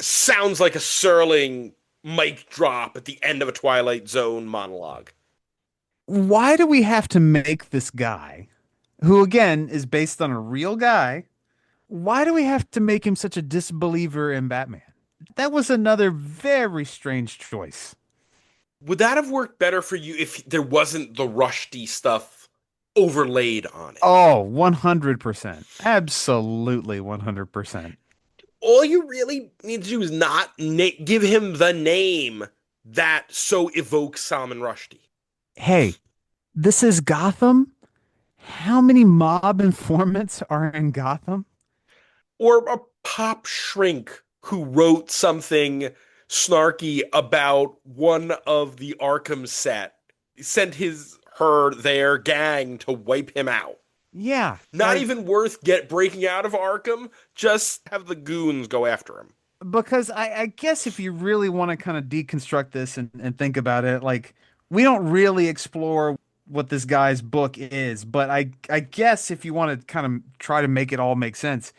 sounds like a Serling mic drop at the end of a Twilight Zone monologue. Why do we have to make this guy, who again is based on a real guy, why do we have to make him such a disbeliever in Batman? That was another very strange choice. Would that have worked better for you if there wasn't the Rushdie stuff overlaid on it? Oh, 100%. Absolutely 100%. All you really need to do is not give him the name that so evokes Salman Rushdie. Hey, this is Gotham. How many mob informants are in Gotham? Or a pop shrink who wrote something snarky about one of the Arkham set, sent their gang to wipe him out. Yeah, Not like even worth get breaking out of Arkham. Just have the goons go after him. because I guess if you really want to kind of deconstruct this and think about it, like we don't really explore what this guy's book is, but I guess if you want to kind of try to make it all make sense,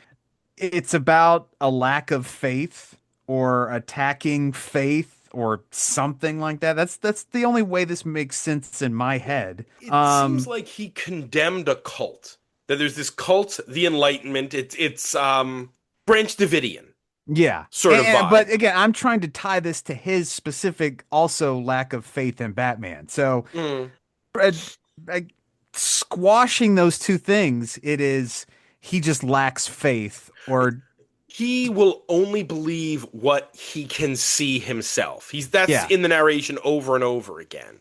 it's about a lack of faith or attacking faith or something like that. That's the only way this makes sense in my head. It seems like he condemned a cult. That there's this cult, the Enlightenment. It's Branch Davidian Yeah. sort of But vibe. again, I'm trying to tie this to his specific also lack of faith in Batman. So Mm. uh, uh, squashing those two things, it is he just lacks faith or He will only believe what he can see himself. That's yeah. in the narration over and over again.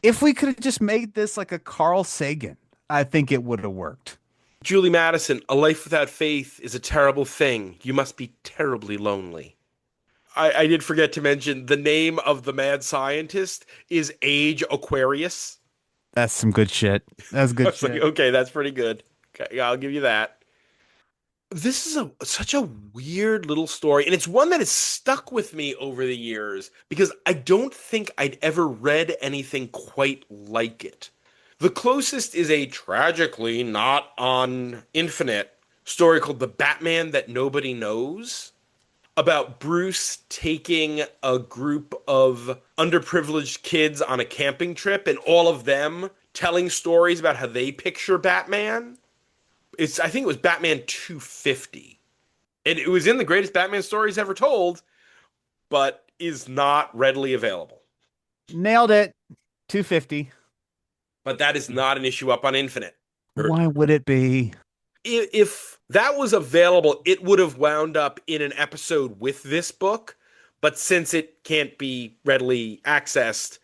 If we could have just made this like a Carl Sagan, I think it would have worked. Julie Madison, a life without faith is a terrible thing. You must be terribly lonely. I did forget to mention the name of the mad scientist is Age Aquarius. That's some good shit. That's I good was like, shit. okay, that's pretty good. Okay, yeah, I'll give you that. This is such a weird little story, and it's one that has stuck with me over the years because I don't think I'd ever read anything quite like it. The closest is a tragically not on Infinite story called The Batman That Nobody Knows, about Bruce taking a group of underprivileged kids on a camping trip and all of them telling stories about how they picture Batman. I think it was Batman 250. And it was in the greatest Batman stories ever told, but is not readily available. Nailed it. 250. But that is not an issue up on Infinite. Why would it be? If that was available, it would have wound up in an episode with this book. But since it can't be readily accessed,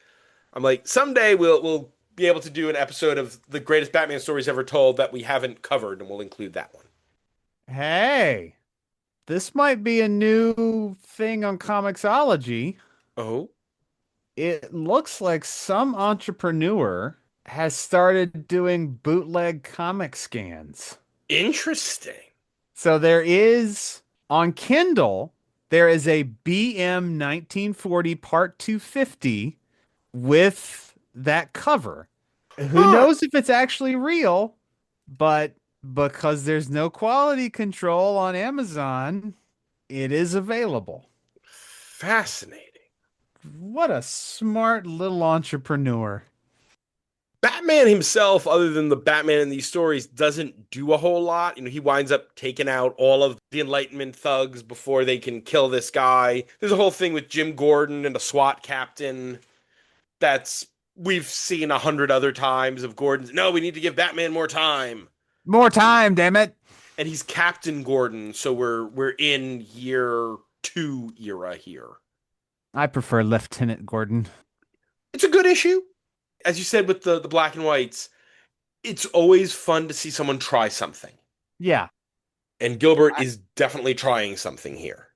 I'm like, someday we'll be able to do an episode of the greatest Batman stories ever told that we haven't covered, and we'll include that one. Hey, this might be a new thing on Comixology. Oh, It looks like some entrepreneur has started doing bootleg comic scans. interesting. So there is on Kindle, there is a BM 1940 Part 250 with that cover. Who Huh. knows if it's actually real, but because there's no quality control on Amazon, it is available. Fascinating. What a smart little entrepreneur. Batman himself, other than the Batman in these stories, doesn't do a whole lot. He winds up taking out all of the Enlightenment thugs before they can kill this guy. There's a whole thing with Jim Gordon and a SWAT captain that's we've seen 100 other times of Gordon's. No, we need to give Batman more time, More time, damn it. and he's Captain Gordon, so we're in year two era here. I prefer Lieutenant Gordon. It's a good issue, as you said with the black and whites. It's always fun to see someone try something. Yeah, And Gilbert I, is definitely trying something here.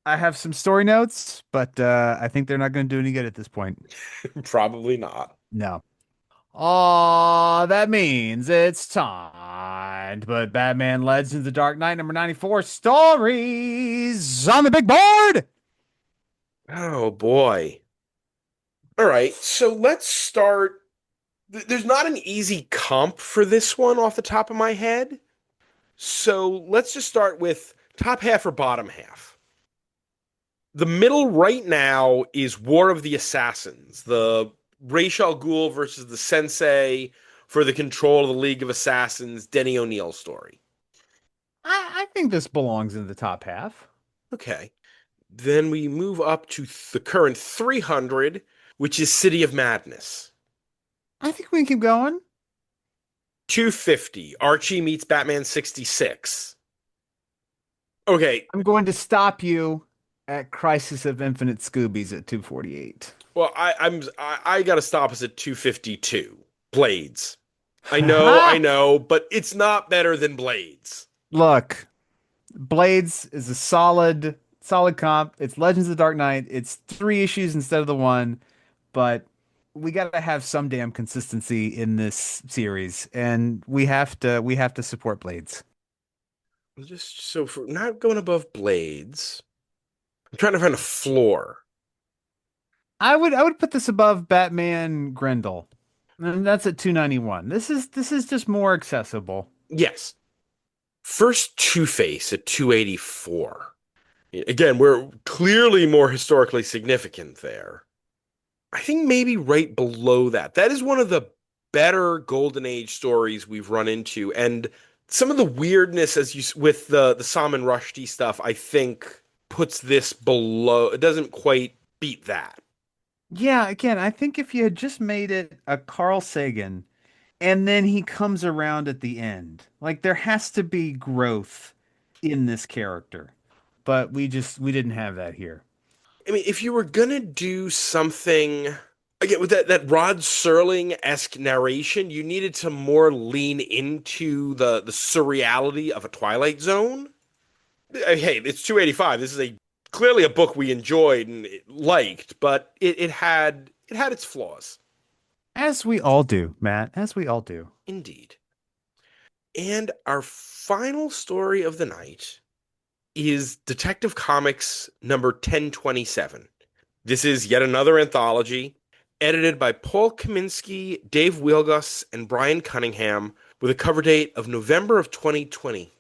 I have some story notes, but I think they're not going to do any good at this point. Probably not. No. Oh, that means it's time to put Batman Legends of the Dark Knight number 94 stories on the big board. Oh boy. All right, so let's start. There's not an easy comp for this one off the top of my head. So let's just start with top half or bottom half. The middle right now is War of the Assassins, the Ra's al Ghul versus the Sensei for the control of the League of Assassins, Denny O'Neil story. I think this belongs in the top half. Okay. Then we move up to the current 300, which is City of Madness. I think we can keep going. 250, Archie meets Batman 66. Okay, I'm going to stop you at Crisis of Infinite Scoobies at 248. well, I got to stop us at 252. Blades. I know, but it's not better than Blades. Look, Blades is a solid comp. It's Legends of the Dark Knight. It's 3 issues instead of the one, but we got to have some damn consistency in this series, and we have to support Blades. Just so for not going above Blades, I'm trying to find a floor. I would put this above Batman Grendel. And that's at 291. This is just more accessible. Yes. First Two-Face at 284. Again, we're clearly more historically significant there. I think maybe right below that. That is one of the better Golden Age stories we've run into, and some of the weirdness with the Salman Rushdie stuff, I think puts this below. It doesn't quite beat that. Yeah, again, I think if you had just made it a Carl Sagan and then he comes around at the end, like there has to be growth in this character. But we didn't have that here. I mean, if you were gonna do something again with that Rod Serling-esque narration, you needed to more lean into the surreality of a Twilight Zone. Hey, it's 285. This is a clearly a book we enjoyed and liked, but it had its flaws. As we all do, Matt, as we all do. Indeed. And our final story of the night is Detective Comics number 1027. This is yet another anthology, edited by Paul Kaminsky, Dave Wielgus, and Brian Cunningham, with a cover date of November of 2020.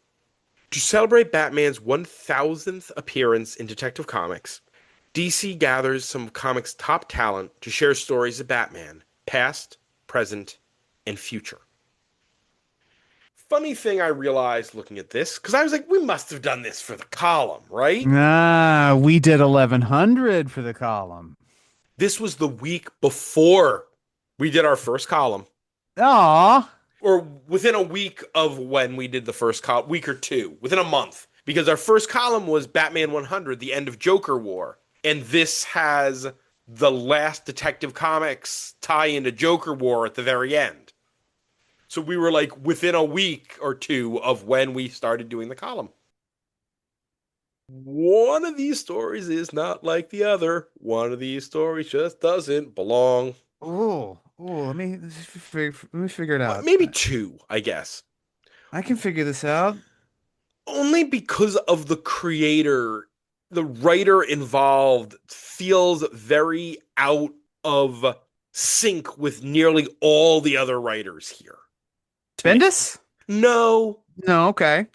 To celebrate Batman's 1000th appearance in Detective Comics, DC gathers some of comics' top talent to share stories of Batman, past, present, and future. Funny thing I realized looking at this, because I was like, we must have done this for the column, right? Ah, we did 1100 for the column. This was the week before we did our first column, Aw. or within a week of when we did the first column, week or two, within a month, because our first column was Batman 100, the end of Joker War, and this has the last Detective Comics tie into Joker War at the very end. So we were like within a week or two of when we started doing the column. One of these stories is not like the other. One of these stories just doesn't belong. Let me figure it out. Maybe two, I guess. I can figure this out. Only because of the creator, the writer involved feels very out of sync with nearly all the other writers here. Bendis? No, No, okay.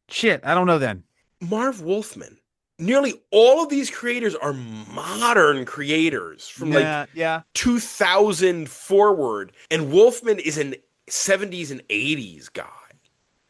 Shit, I don't know then. Marv Wolfman. Nearly all of these creators are modern creators from like Yeah. 2000 forward, and Wolfman is an 70s and 80s guy.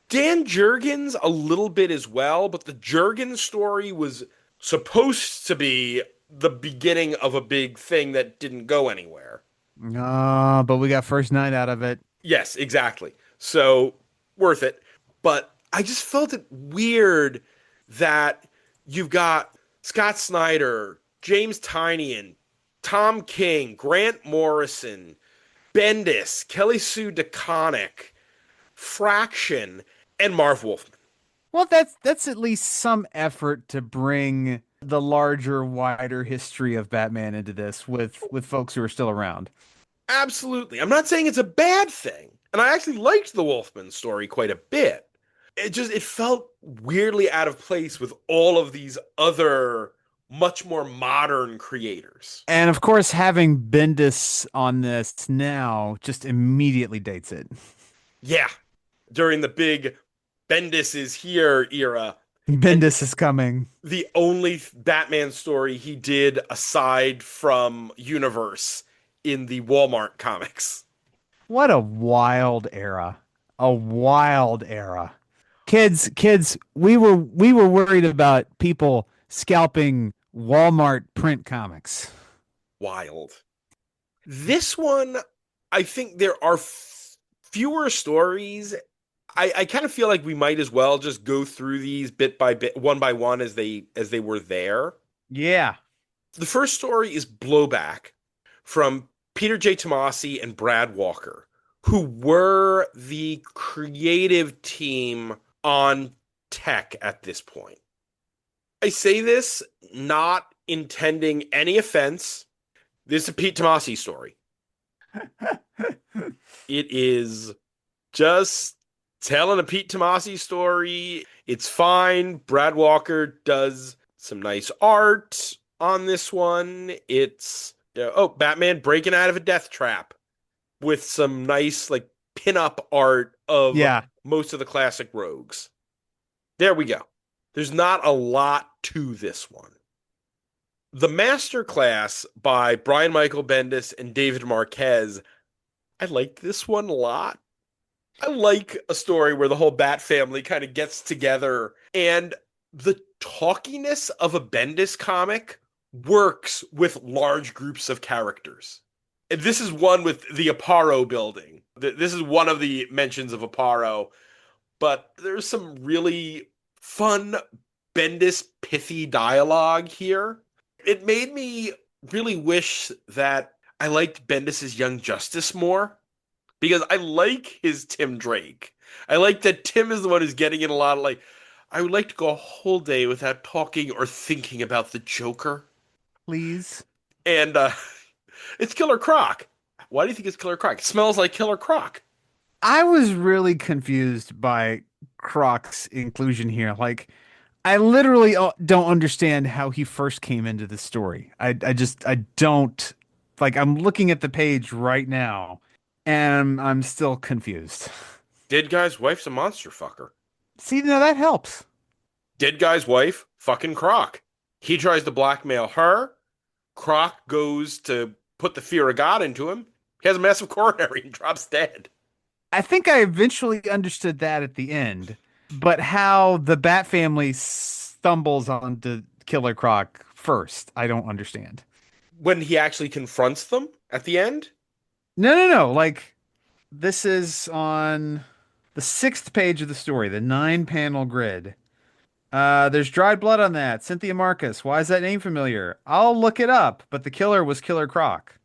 Dan Jurgens a little bit as well, but the Jurgens story was supposed to be the beginning of a big thing that didn't go anywhere. But we got first night out of it. Yes, exactly. So worth it. But I just felt it weird that you've got Scott Snyder, James Tynion, Tom King, Grant Morrison, Bendis, Kelly Sue DeConnick, Fraction, and Marv Wolfman. Well, that's at least some effort to bring the larger, wider history of Batman into this with folks who are still around. Absolutely. I'm not saying it's a bad thing. And I actually liked the Wolfman story quite a bit. It felt weirdly out of place with all of these other much more modern creators. And of course, having Bendis on this now just immediately dates it. Yeah. During the big Bendis is here era. Bendis is coming. The only Batman story he did aside from Universe in the Walmart comics. What a wild era. A wild era. Kids, we were worried about people scalping Walmart print comics. Wild. This one, I think there are fewer stories. I kind of feel like we might as well just go through these bit by bit, one by one as they were there. Yeah. The first story is Blowback from Peter J. Tomasi and Brad Walker, who were the creative team on Tech at this point. I say this not intending any offense. This is a Pete Tomasi story. It is just telling a Pete Tomasi story. It's fine. Brad Walker does some nice art on this one. It's Batman breaking out of a death trap with some nice like pinup art of Yeah. most of the classic rogues. There we go. There's not a lot to this one. The Masterclass by Brian Michael Bendis and David Marquez. I like this one a lot. I like a story where the whole Bat family kind of gets together and the talkiness of a Bendis comic works with large groups of characters. And this is one with the Aparo building. This is one of the mentions of Aparo, but there's some really fun Bendis pithy dialogue here. It made me really wish that I liked Bendis's Young Justice more because I like his Tim Drake. I like that Tim is the one who's getting in a lot of like, I would like to go a whole day without talking or thinking about the Joker. Please. And it's Killer Croc. Why do you think it's Killer Croc? It smells like Killer Croc. I was really confused by Croc's inclusion here. Like, I literally don't understand how he first came into the story. I don't like, I'm looking at the page right now and I'm still confused. Dead guy's wife's a monster fucker. See, now that helps. Dead guy's wife, fucking Croc. He tries to blackmail her. Croc goes to put the fear of God into him. He has a massive coronary and drops dead. I think I eventually understood that at the end, but how the Bat family stumbles onto Killer Croc first, I don't understand. When he actually confronts them at the end? No. Like, this is on the 6th page of the story, the 9-panel grid. There's dried blood on that. Cynthia Marcus. Why is that name familiar? I'll look it up, but the killer was Killer Croc.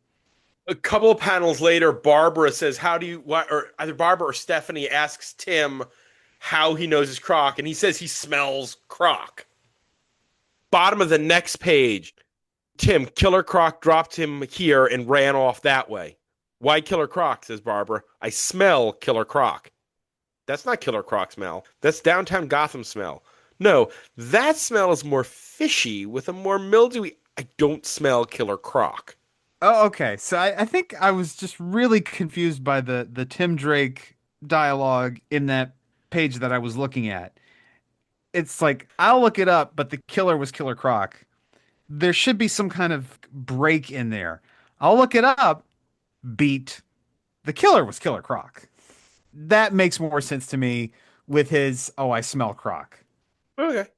A couple of panels later, Barbara says, how do you, what, or either Barbara or Stephanie asks Tim how he knows his Croc, and he says he smells Croc. Bottom of the next page, Tim, Killer Croc dropped him here and ran off that way. Why Killer Croc, says Barbara. I smell Killer Croc. That's not Killer Croc smell. That's downtown Gotham smell. No, that smell is more fishy with a more mildewy. I don't smell Killer Croc. Oh, okay. So I think I was just really confused by the Tim Drake dialogue in that page that I was looking at. It's like, I'll look it up, but the killer was Killer Croc. There should be some kind of break in there. I'll look it up, beat. The killer was Killer Croc. That makes more sense to me with his, oh, I smell Croc. Okay.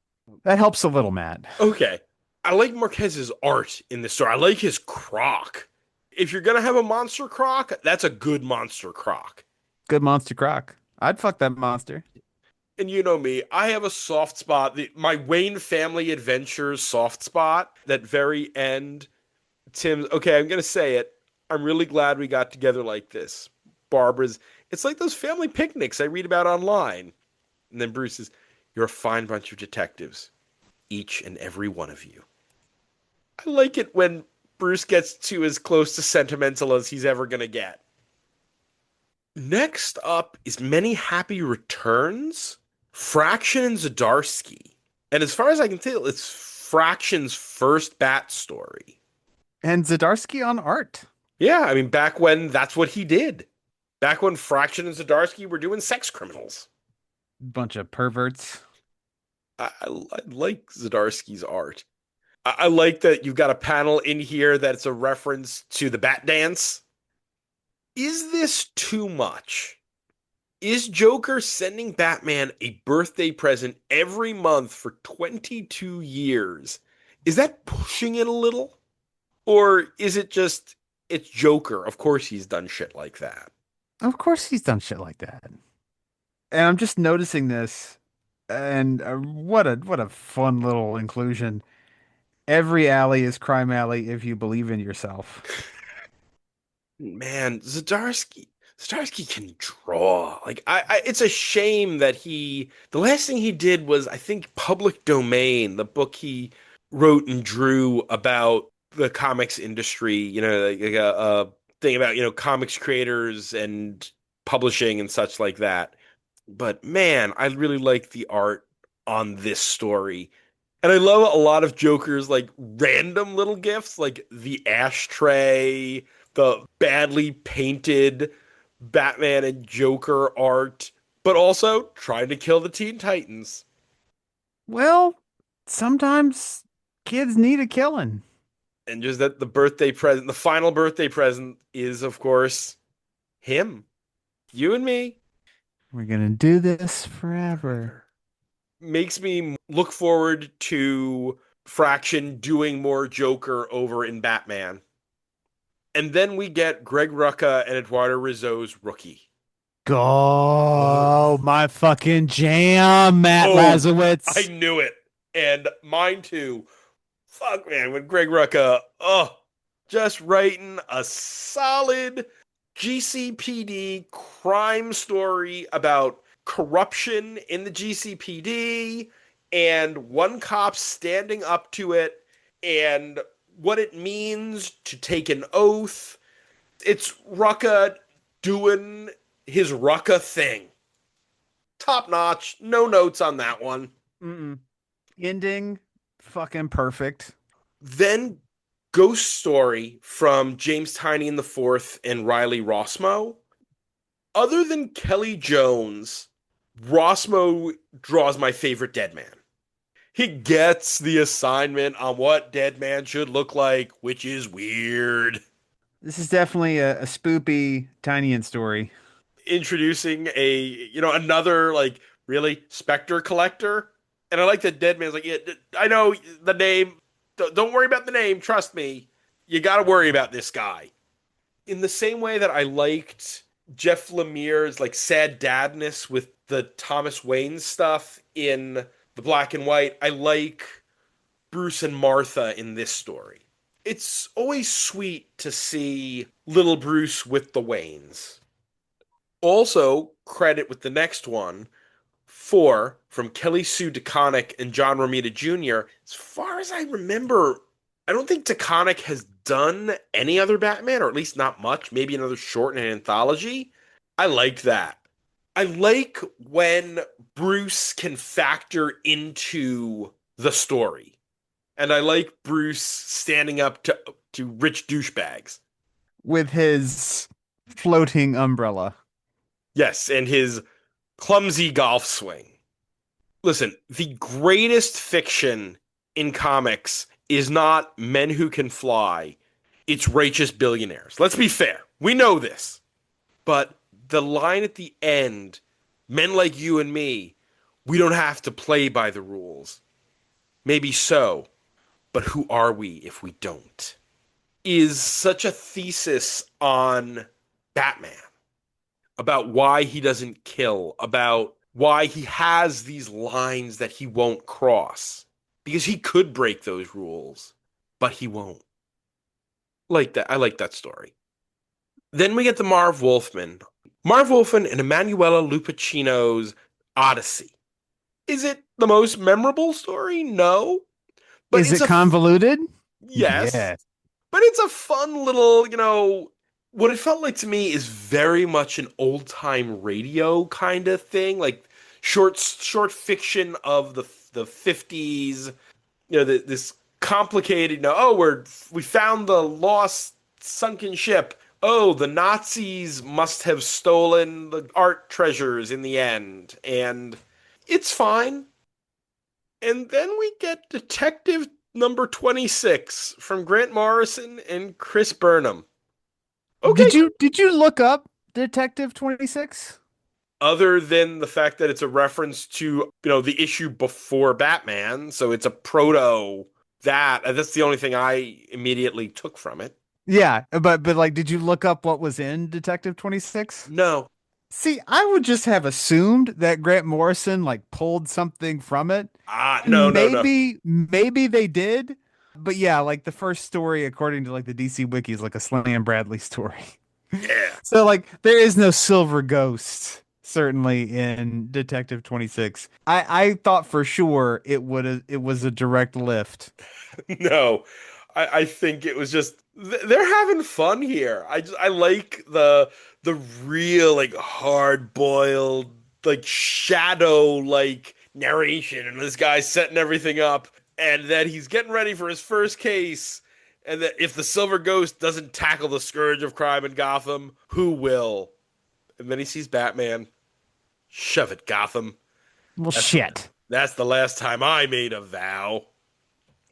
That helps a little, Matt. Okay. I like Marquez's art in this story. I like his Croc. If you're going to have a monster Croc, that's a good monster Croc. Good monster Croc. I'd fuck that monster. And you know me, I have a soft spot. My Wayne Family Adventures soft spot, that very end. Tim's, okay, I'm going to say it. I'm really glad we got together like this. Barbara's, it's like those family picnics I read about online. And then Bruce is, you're a fine bunch of detectives. Each and every one of you. I like it when Bruce gets to as close to sentimental as he's ever going to get. Next up is Many Happy Returns, Fraction and Zdarsky. And as far as I can tell, it's Fraction's first Bat story. And Zdarsky on art. Yeah, I mean, back when that's what he did. Back when Fraction and Zdarsky were doing sex criminals. Bunch of perverts. I like Zdarsky's art. I like that you've got a panel in here that's a reference to the Bat Dance. Is this too much? Is Joker sending Batman a birthday present every month for 22 years? Is that pushing it a little? Or is it just, it's Joker? Of course he's done shit like that. Of course he's done shit like that. And I'm just noticing this, and what a fun little inclusion. Every alley is crime alley if you believe in yourself. Man, Zdarsky can draw. Like it's a shame that the last thing he did was, I think, Public Domain, the book he wrote and drew about the comics industry, like a thing about, comics creators and publishing and such like that. But man, I really like the art on this story. And I love a lot of Joker's like random little gifts, like the ashtray, the badly painted Batman and Joker art, but also trying to kill the Teen Titans. Well, sometimes kids need a killing. And just that the final birthday present is, of course, him, you and me. We're gonna do this forever. Makes me look forward to Fraction doing more Joker over in Batman. And then we get Greg Rucka and Eduardo Rizzo's Rookie. Go, my fucking jam, Matt Oh, I Lazowitz. knew it. And mine too. Fuck, man, when Greg Rucka, just writing a solid GCPD crime story about corruption in the GCPD and one cop standing up to it and what it means to take an oath. It's Rucka doing his Rucka thing. Top notch. No notes on that one. Mm-mm. Ending, fucking perfect. Then Ghost Story from James Tynion and the Fourth and Riley Rossmo. Other than Kelly Jones, Rossmo draws my favorite Deadman. He gets the assignment on what Deadman should look like, which is weird. This is definitely a spoopy Tinyan story. Introducing another like really Spectre collector. And I like that Deadman's like, yeah, I know the name. Don't worry about the name. Trust me. You got to worry about this guy. In the same way that I liked Jeff Lemire's like sad dadness with the Thomas Wayne stuff in the black and white, I like Bruce and Martha in this story. It's always sweet to see little Bruce with the Waynes. Also, credit with the next one, 4 from Kelly Sue DeConnick and John Romita Jr. As far as I remember, I don't think DeConnick has done any other Batman, or at least not much. Maybe another short in an anthology. I liked that. I like when Bruce can factor into the story. And I like Bruce standing up to rich douchebags. With his floating umbrella. Yes, and his clumsy golf swing. Listen, the greatest fiction in comics is not men who can fly, it's righteous billionaires. Let's be fair. We know this. But the line at the end, men like you and me, we don't have to play by the rules. Maybe so, but who are we if we don't? Is such a thesis on Batman, about why he doesn't kill, about why he has these lines that he won't cross. Because he could break those rules, but he won't. Like that. I like that story. Then we get the Marv Wolfman. Marv Wolfman and Emanuela Lupacino's Odyssey. Is it the most memorable story? No. But Is it's it convoluted? yes. Yeah. But it's a fun little, what it felt like to me is very much an old time radio kind of thing, like short fiction of the 50s. This complicated. We found the lost sunken ship. Oh, the Nazis must have stolen the art treasures in the end, and it's fine. And then we get Detective Number 26 from Grant Morrison and Chris Burnham. Okay, Did you look up Detective 26? other than the fact that it's a reference to, the issue before Batman, so it's a proto that's the only thing I immediately took from it. Yeah, but like did you look up what was in Detective 26? No. See, I would just have assumed that Grant Morrison like pulled something from it. No, And no, no. maybe they did. But yeah, like the first story according to like the DC wiki is like a Slam Bradley story. Yeah. So like there is no silver ghost certainly in Detective 26. I thought for sure it was a direct lift. No. I think it was just they're having fun here. I like the real like hard boiled like shadow like narration, and this guy's setting everything up, and then he's getting ready for his first case, and that if the Silver Ghost doesn't tackle the scourge of crime in Gotham, who will? And then he sees Batman. Shove it, Gotham. Well, That's shit. that's the last time I made a vow.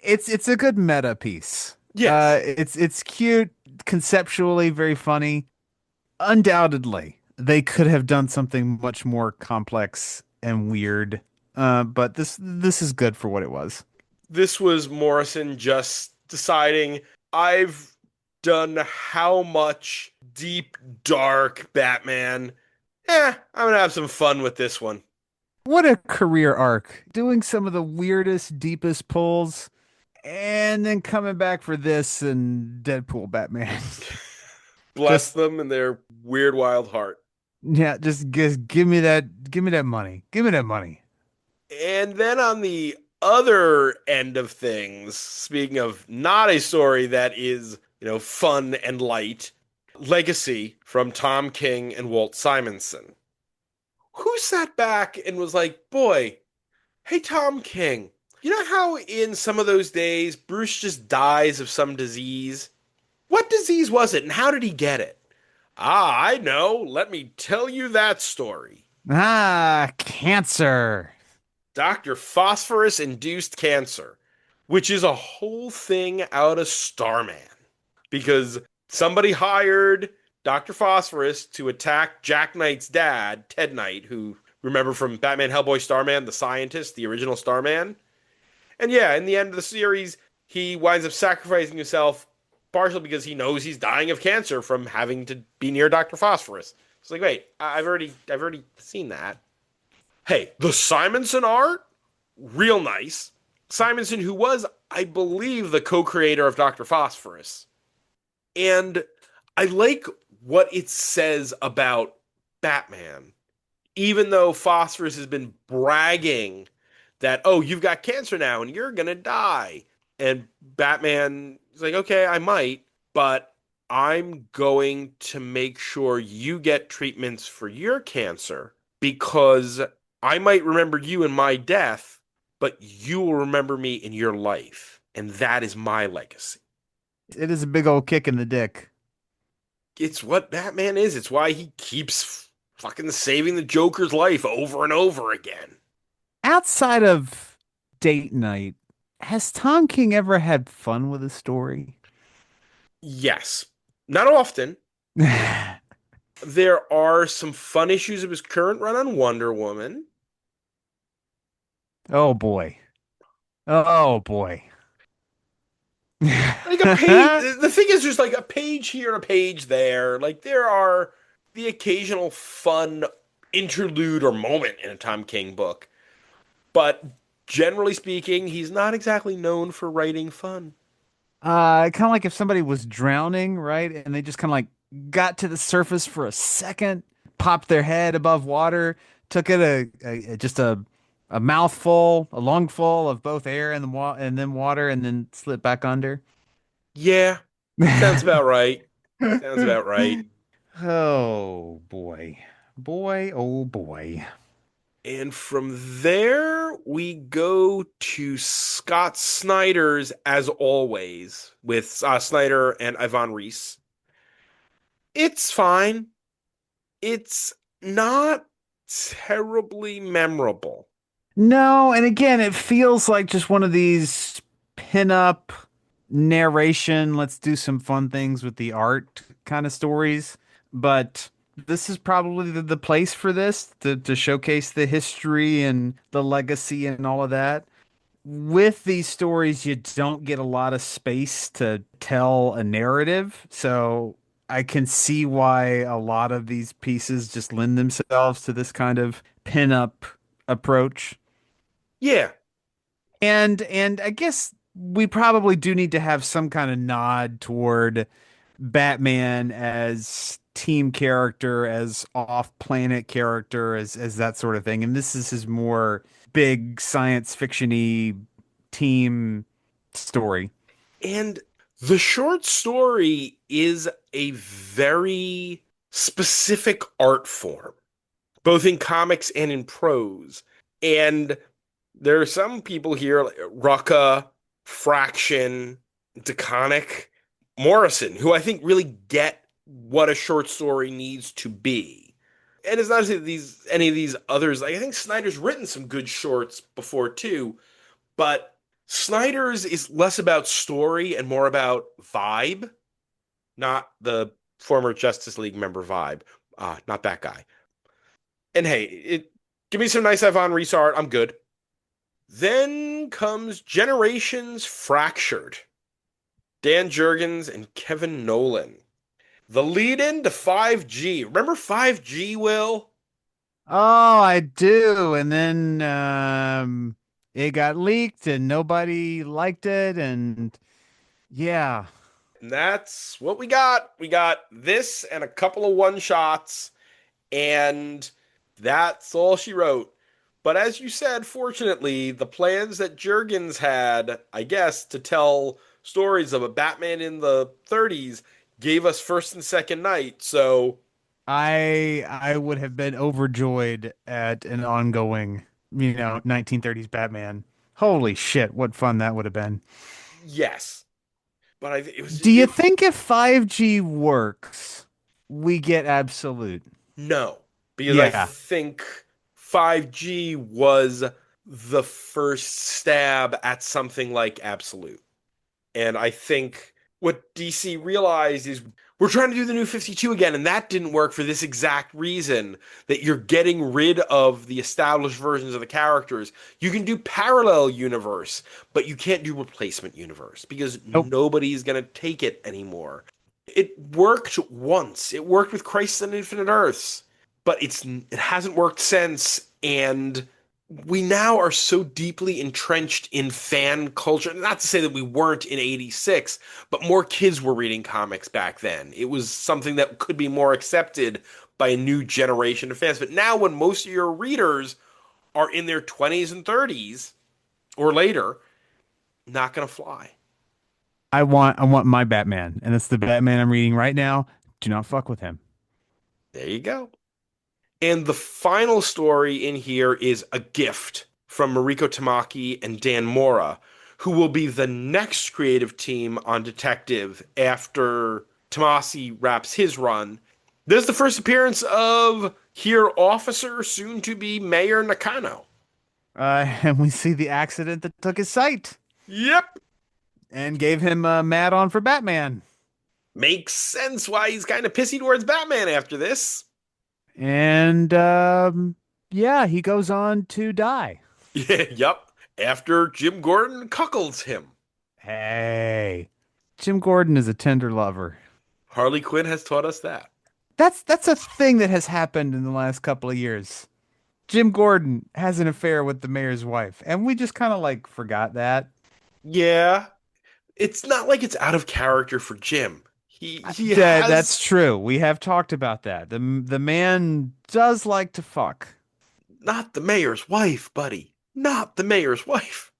It's a good meta piece. Yes. It's cute, conceptually very funny. Undoubtedly, they could have done something much more complex and weird. But this is good for what it was. This was Morrison just deciding I've done how much deep, dark Batman. I'm gonna have some fun with this one. What a career arc. Doing some of the weirdest, deepest pulls, and then coming back for this and Deadpool Batman. Bless Just them and their weird, wild heart. yeah, just give me that money. Give me that money. And then on the other end of things, speaking of not a story that is, fun and light, Legacy from Tom King and Walt Simonson. Who sat back and was like, boy, hey, Tom King, you know how in some of those days Bruce just dies of some disease? What disease was it and how did he get it? Ah, I know. Let me tell you that story. Ah, cancer. Dr. Phosphorus induced cancer, which is a whole thing out of Starman. Because somebody hired Dr. Phosphorus to attack Jack Knight's dad, Ted Knight, who remember from Batman Hellboy Starman, the scientist, the original Starman. And yeah, in the end of the series, he winds up sacrificing himself partially because he knows he's dying of cancer from having to be near Dr. Phosphorus. It's like, wait, I've already seen that. Hey, the Simonson art, real nice. Simonson, who was, I believe, the co-creator of Dr. Phosphorus. And I like what it says about Batman. Even though Phosphorus has been bragging that, oh, you've got cancer now and you're going to die. And Batman is like, okay, I might, but I'm going to make sure you get treatments for your cancer because I might remember you in my death, but you will remember me in your life. And that is my legacy. It is a big old kick in the dick. It's what Batman is. It's why he keeps fucking saving the Joker's life over and over again. Outside of date night, has Tom King ever had fun with a story? Yes. Not often. There are some fun issues of his current run on Wonder Woman. Oh boy. Oh boy. Like a page. The thing is, there's like a page here and a page there. Like there are the occasional fun interlude or moment in a Tom King book. But generally speaking, he's not exactly known for writing fun. Kind of like if somebody was drowning, right? And they just kind of like got to the surface for a second, popped their head above water, took it just a mouthful, a lungful of both air and and then water, and then slip back under. Yeah, sounds about right. Sounds about right. Oh boy. Boy, oh boy. And from there, we go to Scott Snyder's As Always with Snyder and Ivan Reis. It's fine. It's not terribly memorable. No, and again, it feels like just one of these pin-up narration, let's do some fun things with the art kind of stories. But this is probably the place for this to showcase the history and the legacy and all of that. With these stories, you don't get a lot of space to tell a narrative. So I can see why a lot of these pieces just lend themselves to this kind of pin-up approach. Yeah, And I guess we probably do need to have some kind of nod toward Batman as team character, as off-planet character, as that sort of thing. And this is his more big science fiction-y team story. and The short story is a very specific art form, both in comics and in prose. And there are some people here, like Rucka, Fraction, DeConnick, Morrison, who I think really get what a short story needs to be. And it's not to say that any of these others, like I think Snyder's written some good shorts before too, but Snyder's is less about story and more about vibe, not the former Justice League member vibe. Not that guy. And hey, give me some nice Yvonne Reese art. I'm good. Then comes Generations Fractured. Dan Jurgens and Kevin Nolan. The lead in to 5G. Remember 5G, Will? Oh, I do. And then it got leaked and nobody liked it. And yeah, And that's what we got. We got this and a couple of one shots, and that's all she wrote. But as you said, fortunately, the plans that Jurgens had, I guess, to tell stories of a Batman in the 30s gave us First and Second Night. So, I would have been overjoyed at an ongoing, 1930s Batman. Holy shit, what fun that would have been. yes. But it was Do you think if 5G works, we get absolute? no, because I Yeah. think 5G was the first stab at something like Absolute. And I think what DC realized is we're trying to do the new 52 again, and that didn't work for this exact reason that you're getting rid of the established versions of the characters. You can do parallel universe, but you can't do replacement universe because Nope. nobody's going to take it anymore. It worked once. It worked with Crisis on Infinite Earths, but it hasn't worked since, and we now are so deeply entrenched in fan culture. Not to say that we weren't in 86, but more kids were reading comics back then. It was something that could be more accepted by a new generation of fans. But now, when most of your readers are in their 20s and 30s or later, not going to fly. I want my Batman, and it's the Batman I'm reading right now. Do not fuck with him. There you go. And the final story in here is A Gift from Mariko Tamaki and Dan Mora, who will be the next creative team on Detective after Tomasi wraps his run. This is the first appearance of here officer, soon to be Mayor Nakano. And we see the accident that took his sight Yep. and gave him mad on for Batman. Makes sense why he's kind of pissy towards Batman after this. And yeah, he goes on to die. Yeah, yep. After Jim Gordon cuckolds him. Hey, Jim Gordon is a tender lover. Harley Quinn has taught us that. That's a thing that has happened in the last couple of years. Jim Gordon has an affair with the mayor's wife, and we just kind of like forgot that. Yeah, it's not like it's out of character for Jim. He That's has true. We have talked about that. The man does like to fuck. not the mayor's wife, buddy. Not the mayor's wife.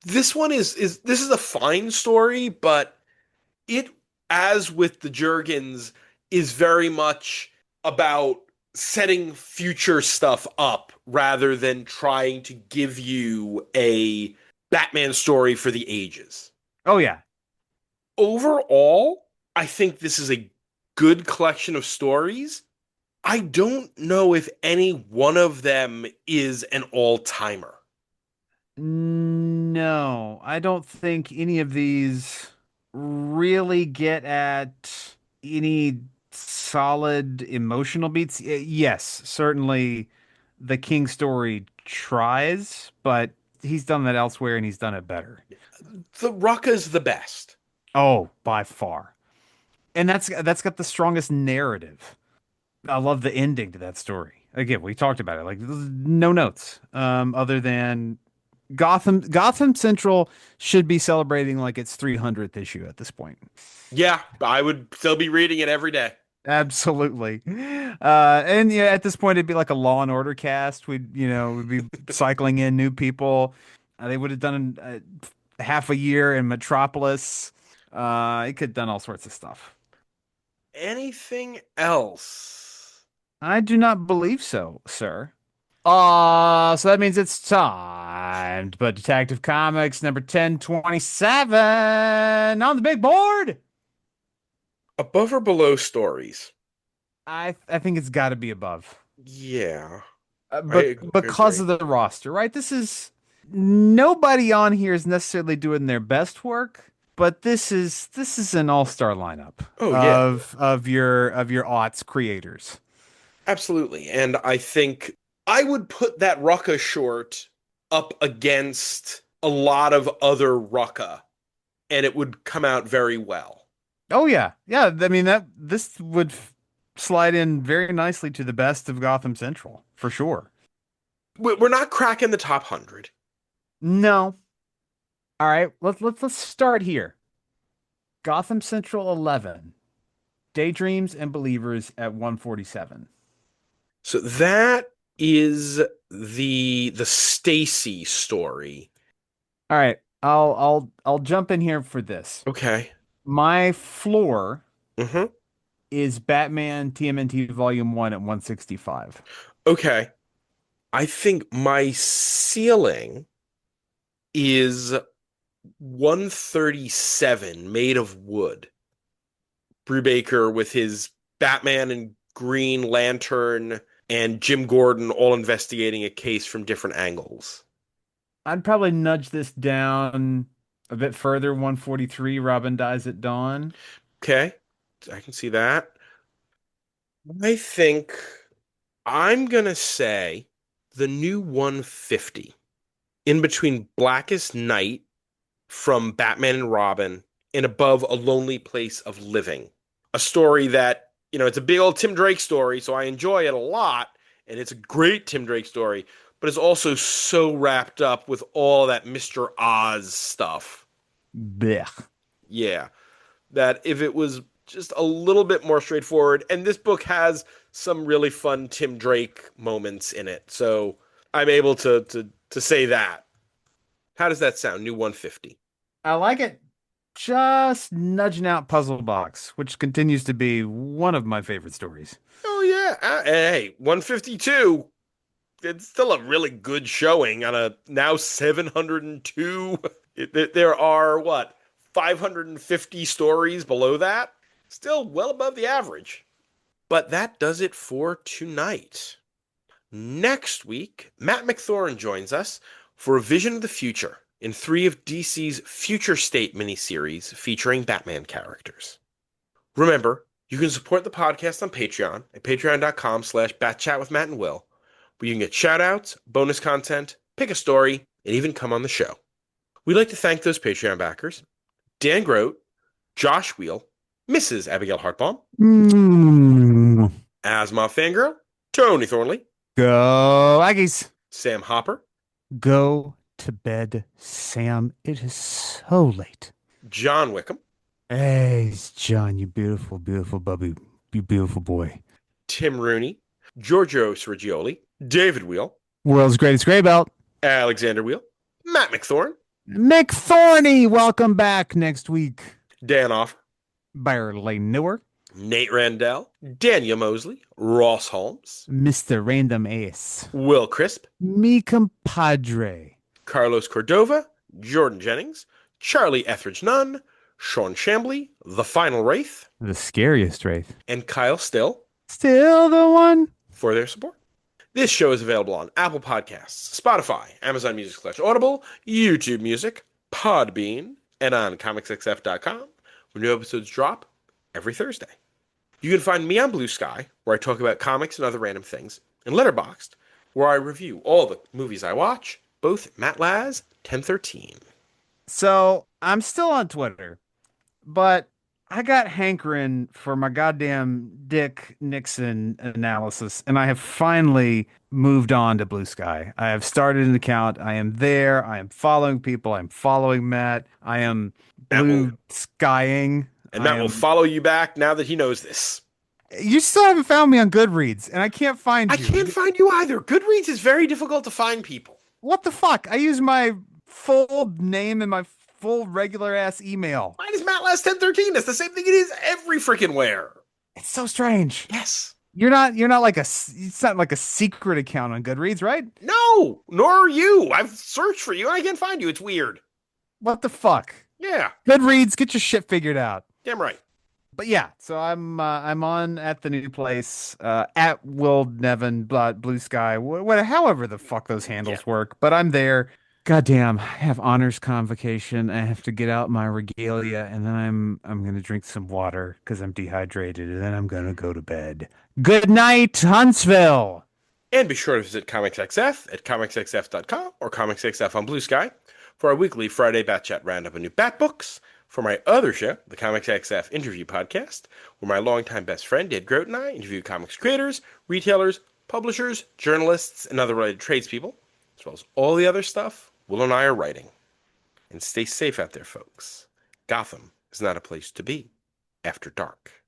This one is this is a fine story, but it, as with the Jurgens, is very much about setting future stuff up rather than trying to give you a Batman story for the ages. Oh yeah. Overall, I think this is a good collection of stories. I don't know if any one of them is an all-timer. No, I don't think any of these really get at any solid emotional beats. Yes, certainly the King story tries, but he's done that elsewhere and he's done it better. The Rucka's the best. Oh, by far. And that's got the strongest narrative. I love the ending to that story. Again, we talked about it. Like no notes, other than Gotham Central should be celebrating like its 300th issue at this point. Yeah, I would still be reading it every day. Absolutely. And yeah, at this point it'd be like a Law and Order cast. We'd be cycling in new people. They would have done half a year in Metropolis. He could have done all sorts of stuff. Anything else? I do not believe so, sir. So that means it's time to put Detective Comics number 1027 on the big board. Above or below stories? I think it's got to be above. Yeah, But because agree. of the roster, right? This is nobody on here is necessarily doing their best work, but this is an all-star lineup Oh yeah, of your aughts creators. absolutely. And I think I would put that Rucka short up against a lot of other Rucka, and it would come out very well. Oh yeah. Yeah, I mean that this would slide in very nicely to the best of Gotham Central, for sure. We're not cracking the top 100. No. All right, let's start here. Gotham Central 11, Daydreams and Believers at 147. So that is the Stacy story. All right, I'll jump in here for this. Okay. My floor Mm-hmm. is Batman TMNT Volume 1 at 165. Okay. I think my ceiling is 137 made of wood. Brubaker with his Batman and Green Lantern and Jim Gordon all investigating a case from different angles. I'd probably nudge this down a bit further, 143, Robin Dies at Dawn. Okay. I can see that. I think I'm gonna say the new 150 in between Blackest Night from Batman and Robin and above A Lonely Place of Living. A story that, it's a big old Tim Drake story, so I enjoy it a lot, and it's a great Tim Drake story, but it's also so wrapped up with all that Mr. Oz stuff. Blech. Yeah, that if it was just a little bit more straightforward, and this book has some really fun Tim Drake moments in it, so I'm able to say that. How does that sound? New 150. I like it. Just nudging out Puzzle Box, which continues to be one of my favorite stories. Oh yeah. Hey, 152. It's still a really good showing on a now 702. There are what, 550 stories below that? Still well above the average. But that does it for tonight. Next week, Matt McThorne joins us for a vision of the future in 3 of DC's Future State miniseries featuring Batman characters. Remember, you can support the podcast on Patreon at patreon.com/batchatwithmattandwill, where you can get shoutouts, bonus content, pick a story, and even come on the show. We'd like to thank those Patreon backers: Dan Grote, Josh Wheel, Mrs. Abigail Hartbaum, Mm. Asma Fangirl, Tony Thornley, Go Aggies. Sam Hopper, Go to bed, Sam. It is so late. John Wickham, Hey, John, you beautiful, beautiful bubby, you beautiful boy. Tim Rooney, Giorgio Sergioli, David Wheel, World's greatest gray belt. Alexander Wheel, Matt McThorne, McThorny, welcome back next week. Dan Offer, Barely Newer, Nate Randell, Daniel Mosley, Ross Holmes, Mr. Random Ace, Will Crisp, me compadre, Carlos Cordova, Jordan Jennings, Charlie Etheridge Nunn, Sean Shambly, The Final Wraith, the scariest wraith. and Kyle Still Still the one. for their support. This show is available on Apple Podcasts, Spotify, Amazon Music/Audible, YouTube Music, Podbean, and on comicsxf.com, where new episodes drop every Thursday. You can find me on Blue Sky, where I talk about comics and other random things, and Letterboxd, where I review all the movies I watch, both at MattLaz1013. So I'm still on Twitter, but I got hankering for my goddamn Dick Nixon analysis, and I have finally moved on to Blue Sky. I have started an account. I am there. I am following people. I'm following Matt. I am blue skying. And Matt will follow you back now that he knows this. You still haven't found me on Goodreads, and I can't find I you. can't find you either. Goodreads is very difficult to find people. What the fuck? I use my full name and my full regular ass email. Mine is Matt Last 1013. That's the same thing it is every freaking where. It's so strange. Yes. You're not like it's not like a secret account on Goodreads, right? No, nor are you. I've searched for you and I can't find you. It's weird. What the fuck? Yeah, Goodreads, get your shit figured out. damn right. But yeah, so I'm on at the new place at Will Nevin Blue Sky, however the fuck those handles work. But I'm there. Goddamn, I have honors convocation. I have to get out my regalia, and then I'm gonna drink some water because I'm dehydrated, and then I'm gonna go to bed. Good night, Huntsville. And be sure to visit ComicsXF at comicsxf.com or ComicsXF on Blue Sky for our weekly Friday Bat Chat roundup of new Bat books. For my other show, the ComicsXF Interview Podcast, where my longtime best friend Dave Grote and I interview comics creators, retailers, publishers, journalists, and other related tradespeople, as well as all the other stuff Will and I are writing. And stay safe out there, folks. Gotham is not a place to be after dark.